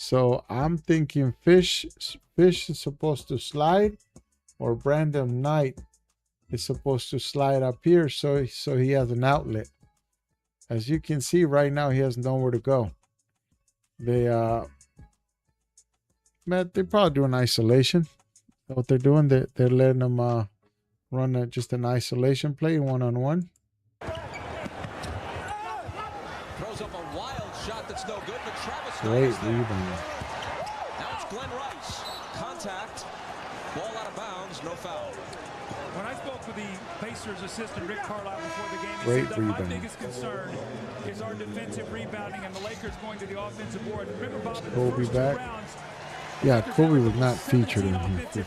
So I'm thinking Fish is supposed to slide, or Brandon Knight is supposed to slide up here so he has an outlet. As you can see right now, he has nowhere to go. They probably doing isolation. What they're doing, they're letting them run just an isolation play, one-on-one. Throws up a wild shot that's no good, but Travis Knight Great is there. rebound. Now it's Glenn Rice. Contact. Ball out of bounds. No foul. When I spoke with the Pacers assistant Rick Carlisle before the game. He Great said that my rebound. biggest concern is our defensive rebounding and the Lakers going to the offensive board. Remember, Bob, in the Kobe first two back. rounds, Yeah, Kobe was not featured in here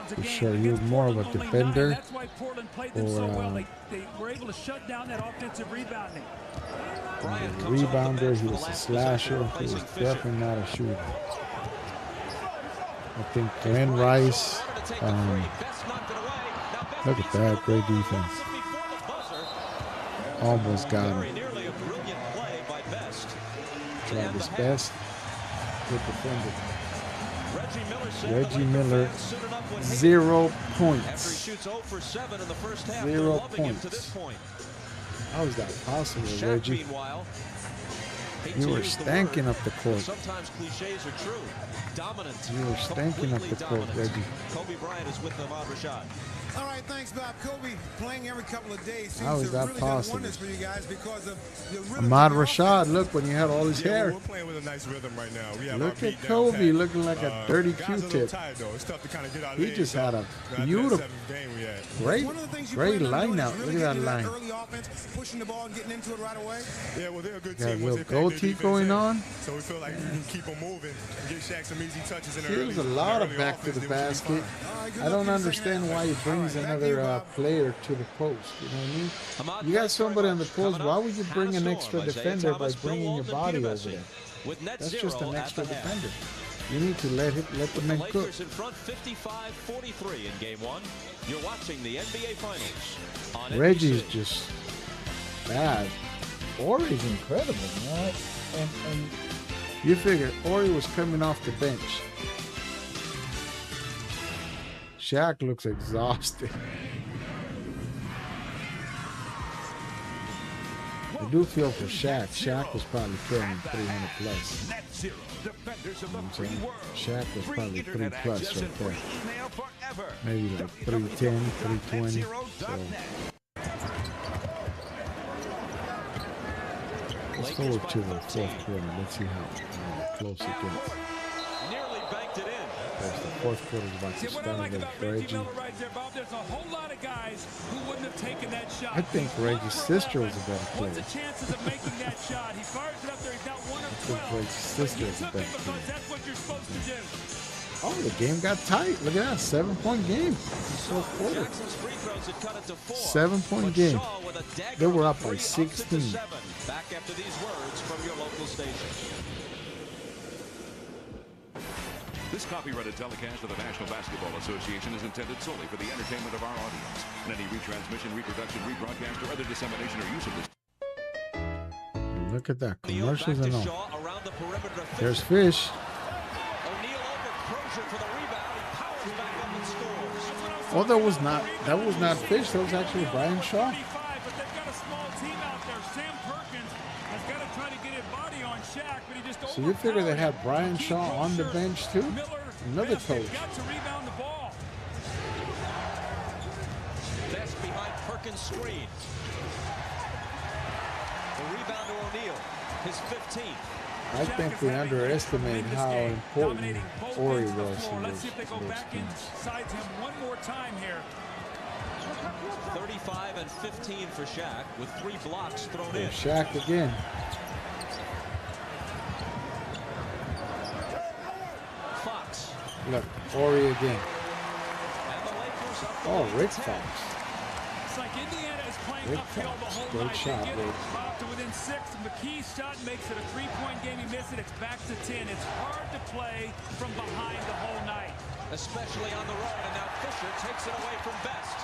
for sure. He was more of a defender that's why Portland played them so well. They were able to shut down that offensive rebounding. rebounder. He was a slasher. He was definitely not a shooter. I think Glenn Rice. Look at that, great defense. Almost got him. Tried his best. Good defender. Reggie Miller, 0 points. 0 points. How is that possible, Reggie? You were stanking up the court. Sometimes cliches are true. Dominant. You were stanking up the court, Reggie. Kobe Bryant is with them on Rashad. All right, thanks, Bob. Kobe playing every couple of days How seems is to that really possible? done wonders for you guys because of the rhythm. Ahmad of your Rashad, offense. look when you had all his hair. We're playing with a nice rhythm right now. We have Look our at beat down Kobe pat. looking like a dirty Guys are a little Q-tip. tired, though. It's tough to kind of get our He legs just up had a after that beautiful, seventh game we had. great, One of the things you great plan on doing line is out. really Look at that getting line. early offense, pushing the ball and getting into it right away. Yeah, well, they're a good Got a team. little Once they pack their goatee defense going in. on. So we feel like we can keep them moving and give Shaq some easy touches in the Here's a early- lot of early back to offense, the then we should be basket. fine. All right, good I luck don't in the second understand half. why he brings All right, back to another you, Bob. player to the post. You know what I mean? You got somebody on the post. Why would you bring an extra defender by bringing your body over there? That's just an extra defender. You need to let the men cook. Lakers in front 55-43 in game one. You're watching the NBA Finals on Reggie's NBC. just bad. Ori's incredible, man. And you figure Ori was coming off the bench. Shaq looks exhausted. I do feel for Shaq. Shaq was probably carrying 300 plus. Net Zero, defenders of the You know what free I'm saying? world. Shaq was Free probably 3 internet plus access right and free there. email forever. Maybe like 310, 320. www.netzero.net. Let's forward to the fourth quarter. Let's see how close it gets. Nearly banked it in. Because the fourth quarter is about See, to what I start like with about Reggie Reggie. Miller right there, Bob, there's a whole lot of guys who wouldn't have taken that shot. I think Reggie's sister was a better What's player. the chances of making that shot? He fires it up there. He's got 1 of think 12. Reggie's sister But you is a took better it because player. that's what you're supposed to do. Oh, the game got tight. Look at that. 7-point game. Fourth quarter. Jackson's free throws had cut it to 4. 7-point But game. Shaw with a dagger They were on up by three, ups it to 16. 7. Back after these words from your local station. This copyrighted telecast of the National Basketball Association is intended solely for the entertainment of our audience. And any retransmission, reproduction, rebroadcast, or other dissemination or use of this. Look at that. The back Commercials to and all. Shaw around the perimeter to There's Fisher. Fish. O'Neal over Crozier for the rebound. He powers back up and scores. Oh, that was not Fish. That was actually Brian Shaw. 35, but they've got a small team out there. Sam Perkins has got to try to get his body on Shaq, but he just So you figure they had overpowered Brian Keith Shaw on the Crozier. bench too? Miller, Another Best, they've coach. got to rebound the ball. Best behind Perkins' screen. The rebound to O'Neal. His 15th. I think we underestimate how important Ori was in Let's see if they go those back games. inside him one more time here. 35 and 15 for Shaq with 3 blocks thrown in. There's Shaq again. Fox. Look, Ori again. And the Lakers up Oh, by Rick 10. Fox. It's like Indiana is playing Rick upfield the Fox. whole Great night. shot, They get Rick. it up to within 6. McKee's shot makes it a 3-point game. He missed it. It's back to 10. It's hard to play from behind the whole night. Especially on the road. And now Fisher takes it away from Best.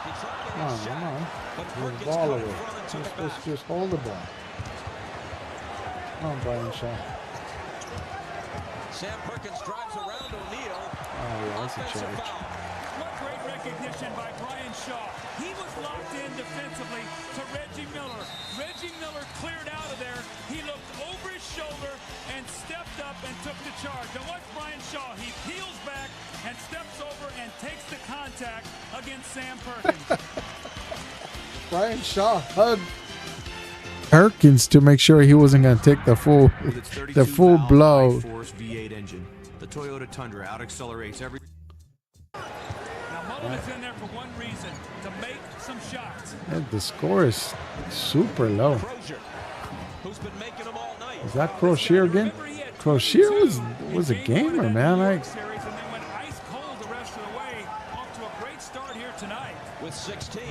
He tried to Come on, hit come Shaq, on. but Give the Perkins ball got in away. front and took it Let's back. just hold the ball. Come on, Brian Shaw. Sam Perkins drives around O'Neal. Oh, yeah, that's a Offensive charge. foul. What great recognition by Brian Shaw. He was locked in defensively to Reggie Miller. Reggie Miller cleared out of there. He looked over his shoulder and stepped up and took the charge. Now watch Brian Shaw. He peels back and steps over and takes the contact against Sam Perkins. Brian Shaw hugged Perkins to make sure he wasn't going to take the full blow. Force V8 engine. The Toyota Tundra out accelerates every. Now Mullen is in there for one reason. And the score is super low. Who's been making them all night. Is that Crocier again? Crocier was a gamer, man.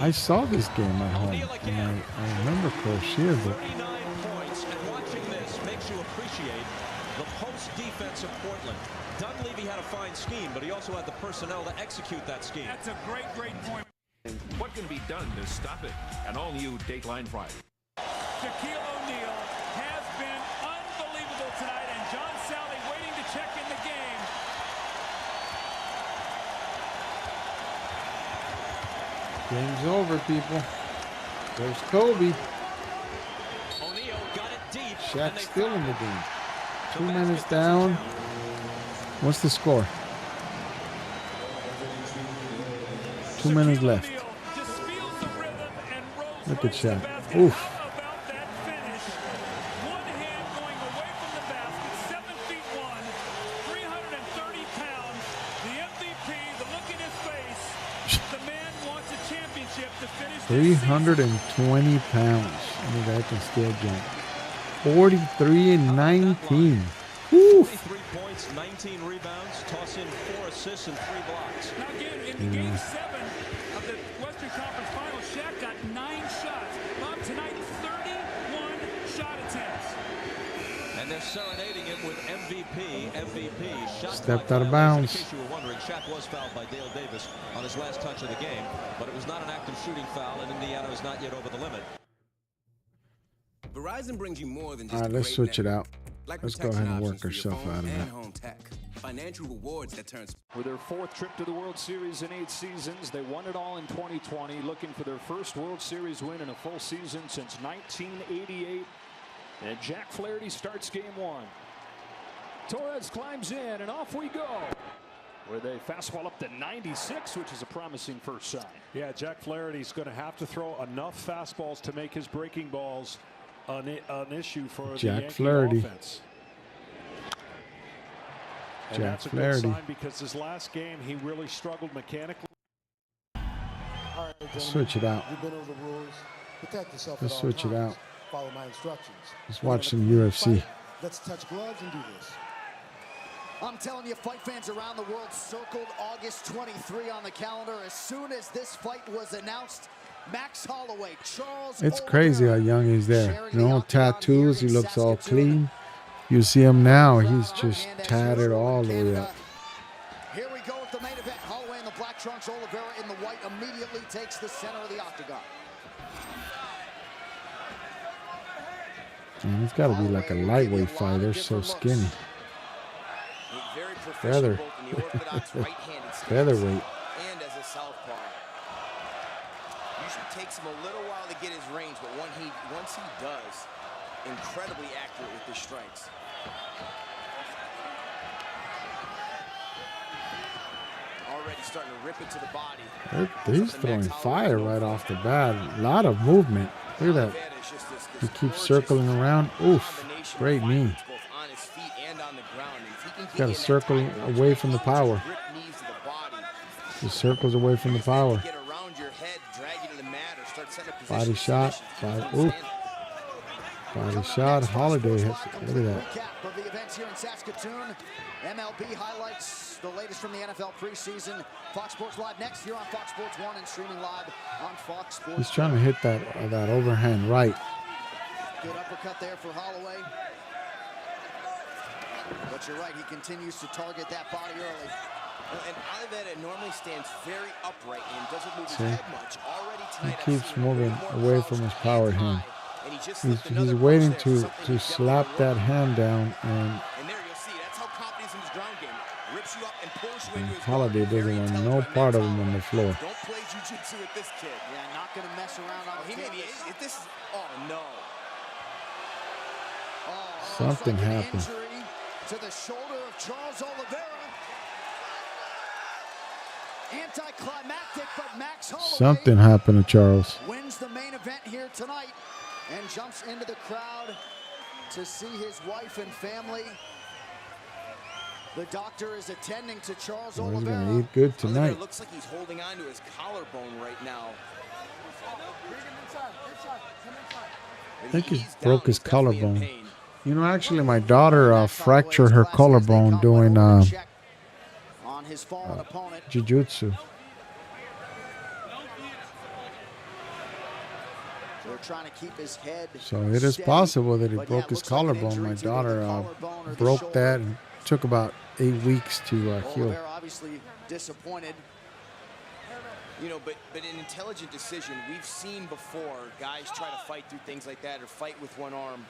I saw this game at home, and I remember Crocier, but 39 points, and watching this makes you appreciate the post defense of Portland. Dunleavy had a fine scheme, but he also had the personnel to execute that scheme. That's a great point. What can be done to stop it? An all-new Dateline Friday. Shaquille O'Neal has been unbelievable tonight, and John Sally waiting to check in the game. game's over, people. There's Kobe. O'Neal got it deep. Shaq's still in the game. 2 minutes down. What's the score? 2 minutes left. Look at Shaq. Oof. The 320 pounds. And the guy can still jump. 43 and 19. Oof. 23 points, 19 rebounds, toss in 4 assists and 3 blocks. Now again, in game 7 of the Western Conference Finals, Shaq got 9 shots. Bob, tonight, 31 shot attempts. And they're serenading him with MVP. MVP shot stepped out of bounds. In case you were wondering, Shaq was fouled by Dale Davis on his last touch of the game, but it was not an active shooting foul, and Indiana is not yet over the limit. Verizon brings you more than just All right, let's switch it out. Let's go ahead and work ourselves out of that. Home tech. Financial rewards that turns. With their 4th trip to the World Series in 8 seasons, they won it all in 2020, looking for their first World Series win in a full season since 1988. And Jack Flaherty starts game 1. Torres climbs in, and off we go. Where they fastball up to 96, which is a promising first sign. Yeah, Jack Flaherty's going to have to throw enough fastballs to make his breaking balls an issue for the Yankee Flaherty. offense. And Jack that's a Flaherty. good sign because his last game he really struggled mechanically. Let's switch it out. You've been over the rules. Protect yourself Let's at all switch it times. out. Follow my instructions. Let's watch some UFC. Let's touch gloves and do this. I'm telling you, fight fans around the world circled August 23 on the calendar as soon as this fight was announced. Max Holloway, Charles. It's crazy how young he's there. No tattoos. He looks all clean. You see him now. He's just tatted all the way up. Here we go with the main event. Holloway in the black trunks, Oliveira in the white immediately takes the center of the octagon. Man, he's got to be like a lightweight fighter. So skinny. Featherweight. And as a southpaw. Usually takes him a little while to get his range, but once he does, incredibly accurate with his strikes. Already starting to rip it to the body. He's throwing fire right off the bat. A lot of movement. Look at that. He keeps circling around. Oof. Great knee. Got to circle away from the power. He circles away from the power. Body shot. Body shot. Holiday hits. Look at that. Of the events here in Saskatoon. MLB highlights the latest from the NFL preseason. Fox Sports Live next here on Fox Sports 1 and streaming live on Fox Sports. He's trying to hit that overhand right. Good uppercut there for Holloway. But you're right, he continues to target that body early. And Oliveira normally stands very upright and doesn't move his head much. Already tonight, He keeps moving away from his power hand. He's waiting to slap that hand down, and there you'll see, that's how confidence in his ground game. Rips you up and pulls you into his Holiday doesn't want no part of him on the floor. Don't play jiu-jitsu with this kid. Yeah, not going to mess around on he may be, if this is, oh no. Something happened. To the shoulder of Charles Oliveira. Anticlimactic, but Max Holloway Something happened to Charles. wins the main event here tonight and jumps into the crowd to see his wife and family. The doctor is attending to Charles He's Oliveira. gonna eat good tonight. Looks like he's holding on to his collarbone right now. think he broke his collarbone. You know, actually, my daughter fractured her collarbone doing jiu-jitsu. They're trying to keep his head. So it is possible that he broke his collarbone. My daughter broke that and took about 8 weeks to heal. They're obviously disappointed. You know, but an intelligent decision. We've seen before guys try to fight through things like that or fight with one arm.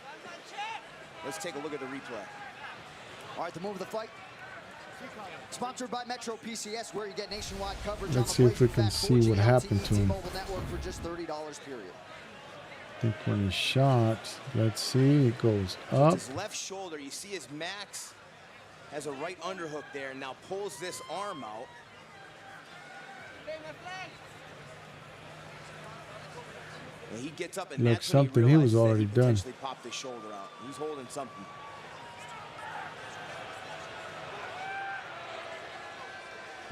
Let's take a look at the replay. All right, the move of the fight. Sponsored by Metro PCS, where you get nationwide coverage. Let's see if we can see what happened to him. For just $30 period. I think when he shot, let's see, it goes up. His left shoulder, you see his max has a right underhook there and now pulls this arm out. And he gets up and looks something he was already done. Popped his shoulder out. He's holding something.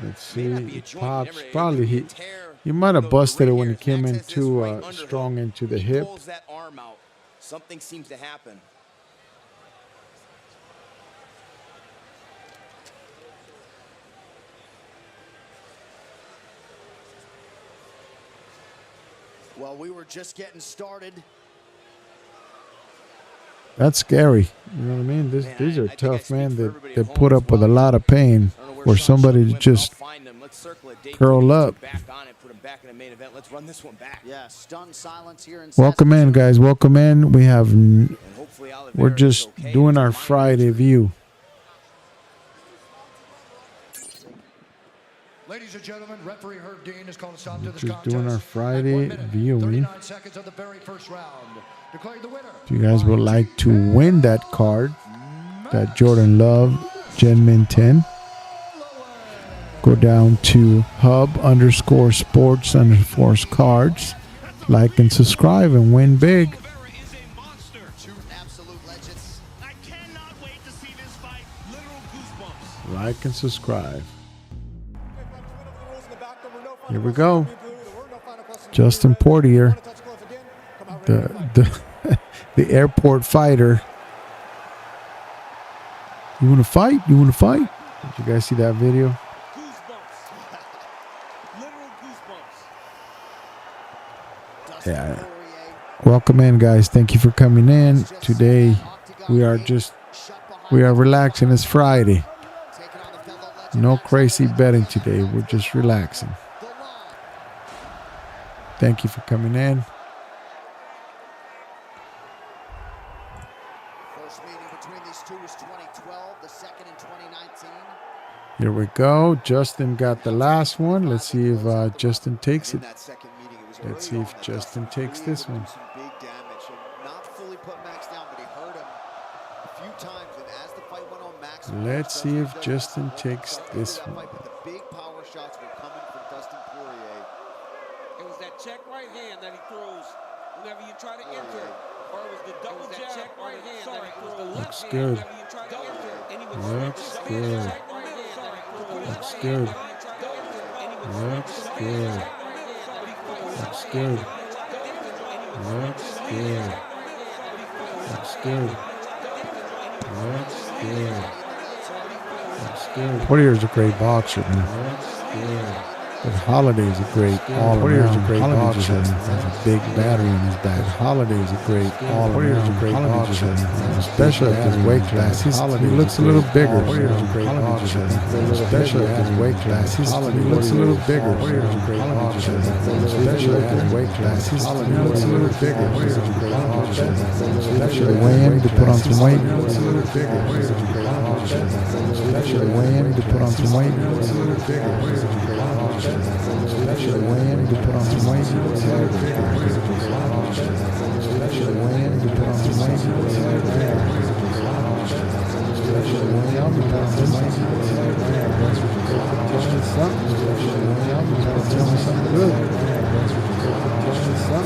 Let's see, he pops. Probably he might have busted it when he came in too strong into the hip. Pulls that arm out. Something seems to happen. Well, we were just getting started. That's scary. You know what I mean? These are tough, man. They put up with a lot of pain for somebody to just curl up. Yeah, stunned silence here in Welcome in, guys. Welcome in. We're just doing our Friday view. Ladies and gentlemen, referee Herb Dean has called a stop to this Just contest. doing our Friday viewing. 39 seconds of the very first round. Declared the winner. If you guys would like to win that card, that Jordan Love Gen Min 10, go down to hub_sports_cards, like and subscribe and win big. Like and subscribe. Here we go. Justin Portier, the airport fighter. You want to fight? You want to fight? Did you guys see that video? Yeah. Welcome in, guys. Thank you for coming in. Today we are relaxing. It's Friday. No crazy betting today. We're just relaxing. Thank you for coming in. First meeting between these two was 2012, the second in 2019. Here we go. Justin got the last one. Let's see if Justin takes it. Let's see if Justin takes this one. Big damage. Not fully put Max down, but he hurt him a few times. And as the fight went on, Max. Let's see if Justin takes this one. The big power shots were coming from Dustin Poirier. It was that check right hand that he throws whenever you try to enter. Or it was the double jab check right hand that he throws the left hand good. whenever you try to enter. And he would Looks good. Looks good. Looks good. Looks good. Looks good. Looks good. Looks good. Looks good. Portier's a great boxer, man. Looks good. But Holiday's a great all around. Holiday just has a big battery in his back. Holiday's a great all around. Boxer, especially at his weight class. He looks a little bigger. Especially at his weight class. He looks a little bigger. Especially at his weight class. He looks a little bigger. Especially weigh in to put on some weight. Especially weigh in to put on some weight. Especially weigh in to put on some weight. Especially weigh in to put on some weight. Especially weigh in to put on some weight. Tell me something. Especially weigh in to tell me something good. Tell me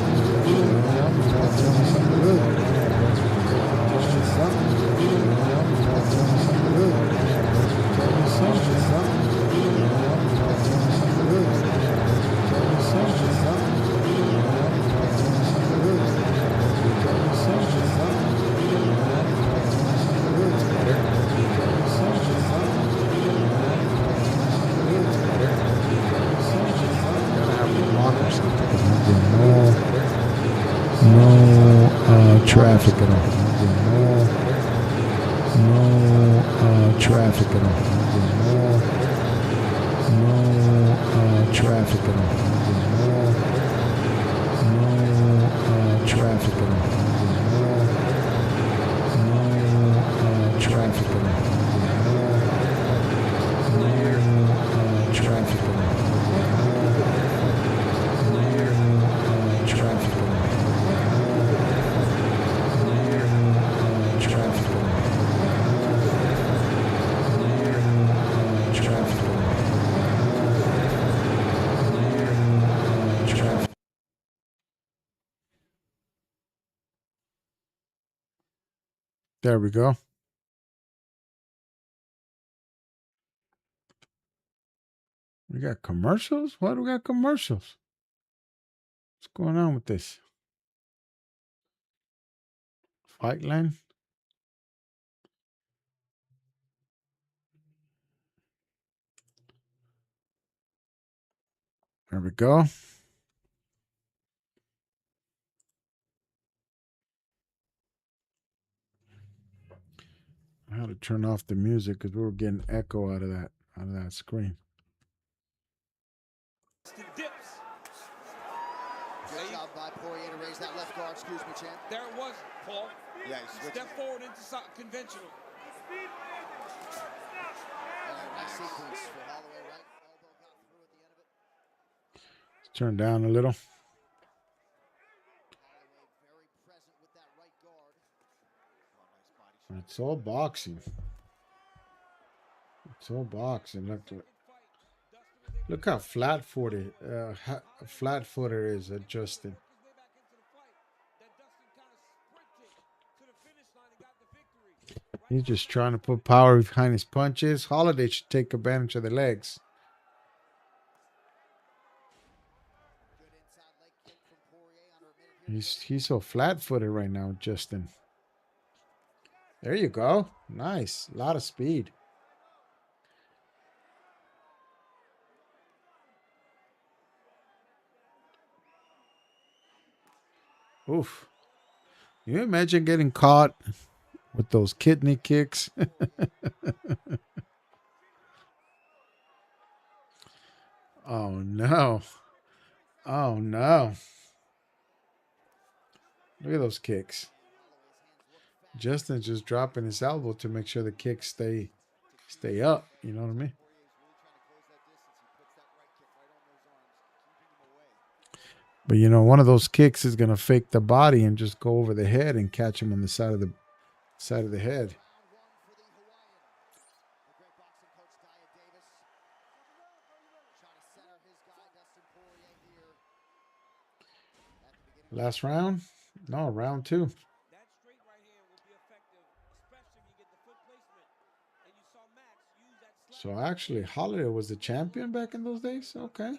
something. Especially weigh in to tell me something good. Tell me something. Especially weigh in to tell me something good. Tell me something. Something. traffic at all. No traffic at all. No traffic at all. No traffic at all. No traffic at all. No traffic at all. There we go. We got commercials? Why do we got commercials? What's going on with this? Fight line? There we go. I had to turn off the music because we were getting echo out of that screen. Dips. Good job by Poirier to raise that left guard. Excuse me, champ. There it was, Paul. Yeah, Step forward into something conventional. Nice sequence for Holloway, right? Elbow got through at the end of it. Let's turn down a little. Holloway very present with that right guard. Oh, nice body shot. It's all boxing. It's all boxing. Look how flat-footed is Justin. He's just trying to put power behind his punches. Holiday should take advantage of the legs. He's so flat-footed right now, Justin. There you go. Nice. A lot of speed. Oof. Can you imagine getting caught with those kidney kicks? Oh, no. Oh, no. Look at those kicks. Justin's just dropping his elbow to make sure the kicks stay up. You know what I mean? But, you know, one of those kicks is going to fake the body and just go over the head and catch him on the side of the head. Last round? No, round 2. That straight right here will be effective, especially if you get the foot placement. And you saw Max use that So actually, Holiday was the champion back in those days? Okay.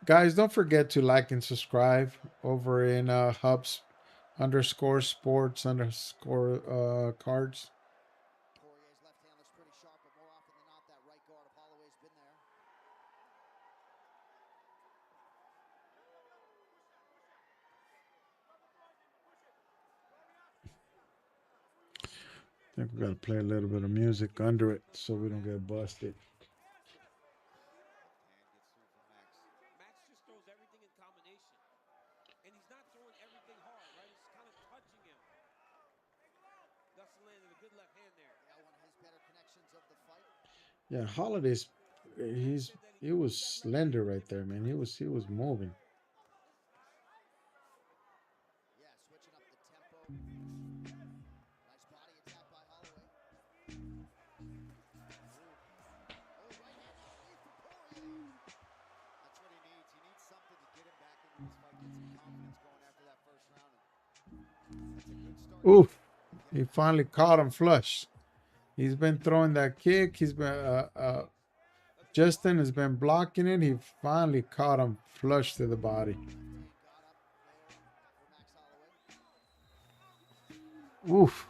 Guys, don't forget to like and subscribe over in Hubs _sports _ cards. Poirier's left hand looks pretty sharp, but more often than not, that right guard of Holloway's been there. I think we got to play a little bit of music under it so we don't get busted. Max just throws everything in combination. And he's not throwing everything hard, right? It's kind of touching him. Dustin landed a good left hand there. Yeah, one of his better connections of the fight. Yeah, Holiday's he was slender right there, man. He was moving. Yeah, switching up the tempo. Nice body attack by Holloway. Oh, right hand underneath for Poirier. That's what he needs. He needs something to get him back into this fight, get some confidence going after that first round. That's a good start. Oof. He finally caught him flush. He's been throwing that kick. He's been Justin has been blocking it. He finally caught him flush to the body. Oof.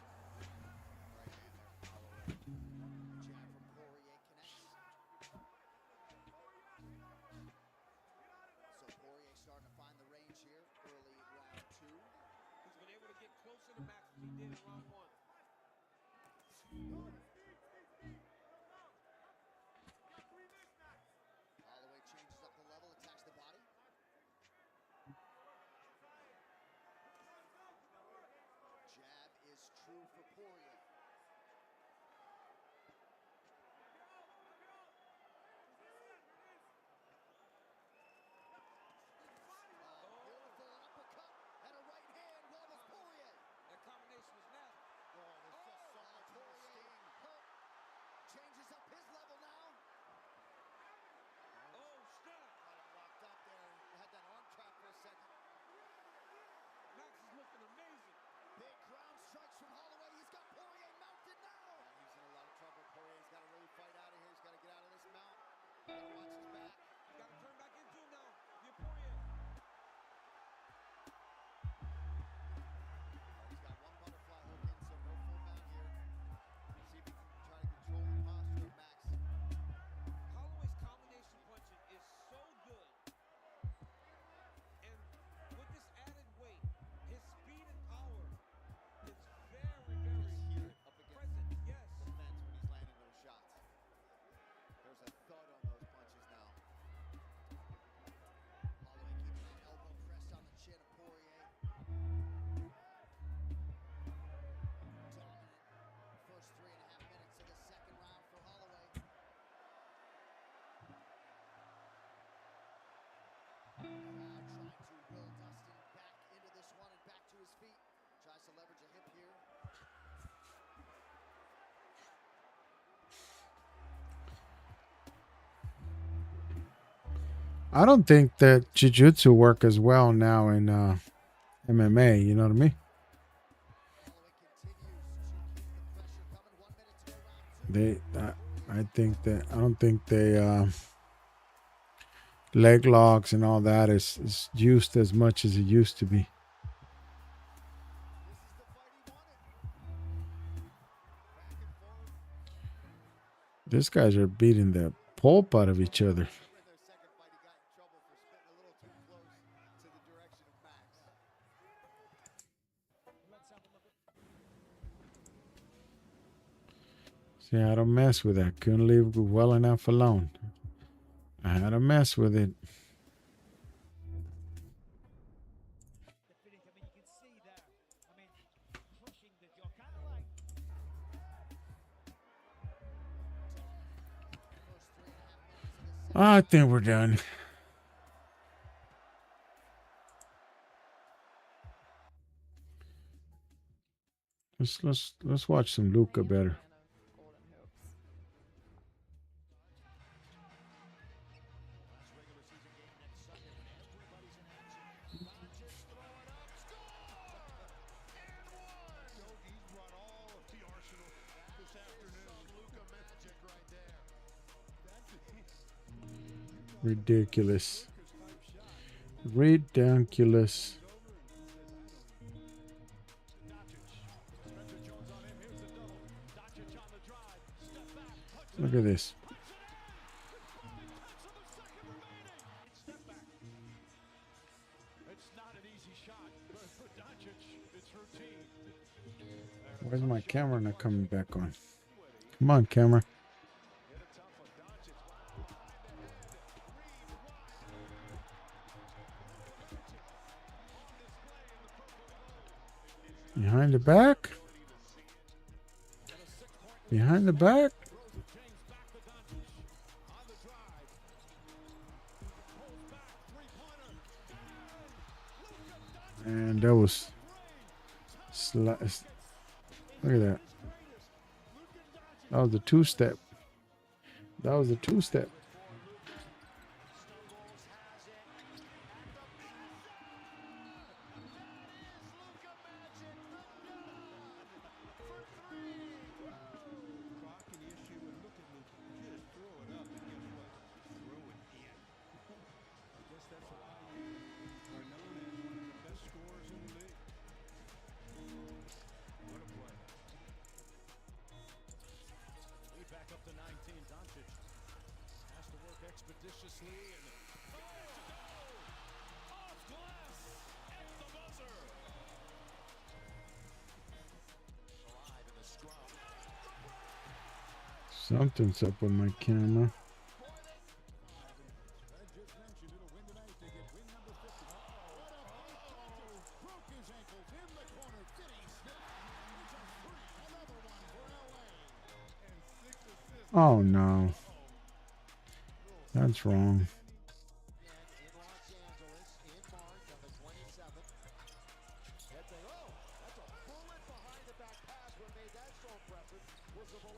I don't think that jiu-jitsu work as well now in MMA. You know what I mean? I don't think they leg locks and all that is used as much as it used to be. These guys are beating the pulp out of each other. See, I don't mess with that. Couldn't leave well enough alone. I had to mess with it. I think we're done. Let's watch some Luca better. Ridiculous. Ridiculous. Look at this. Where's my camera not coming back on? Come on, camera. Behind the back? Behind the back? And that was... Look at that. That was the two-step. That was the two-step. Something's up with my camera. Oh no. That's wrong.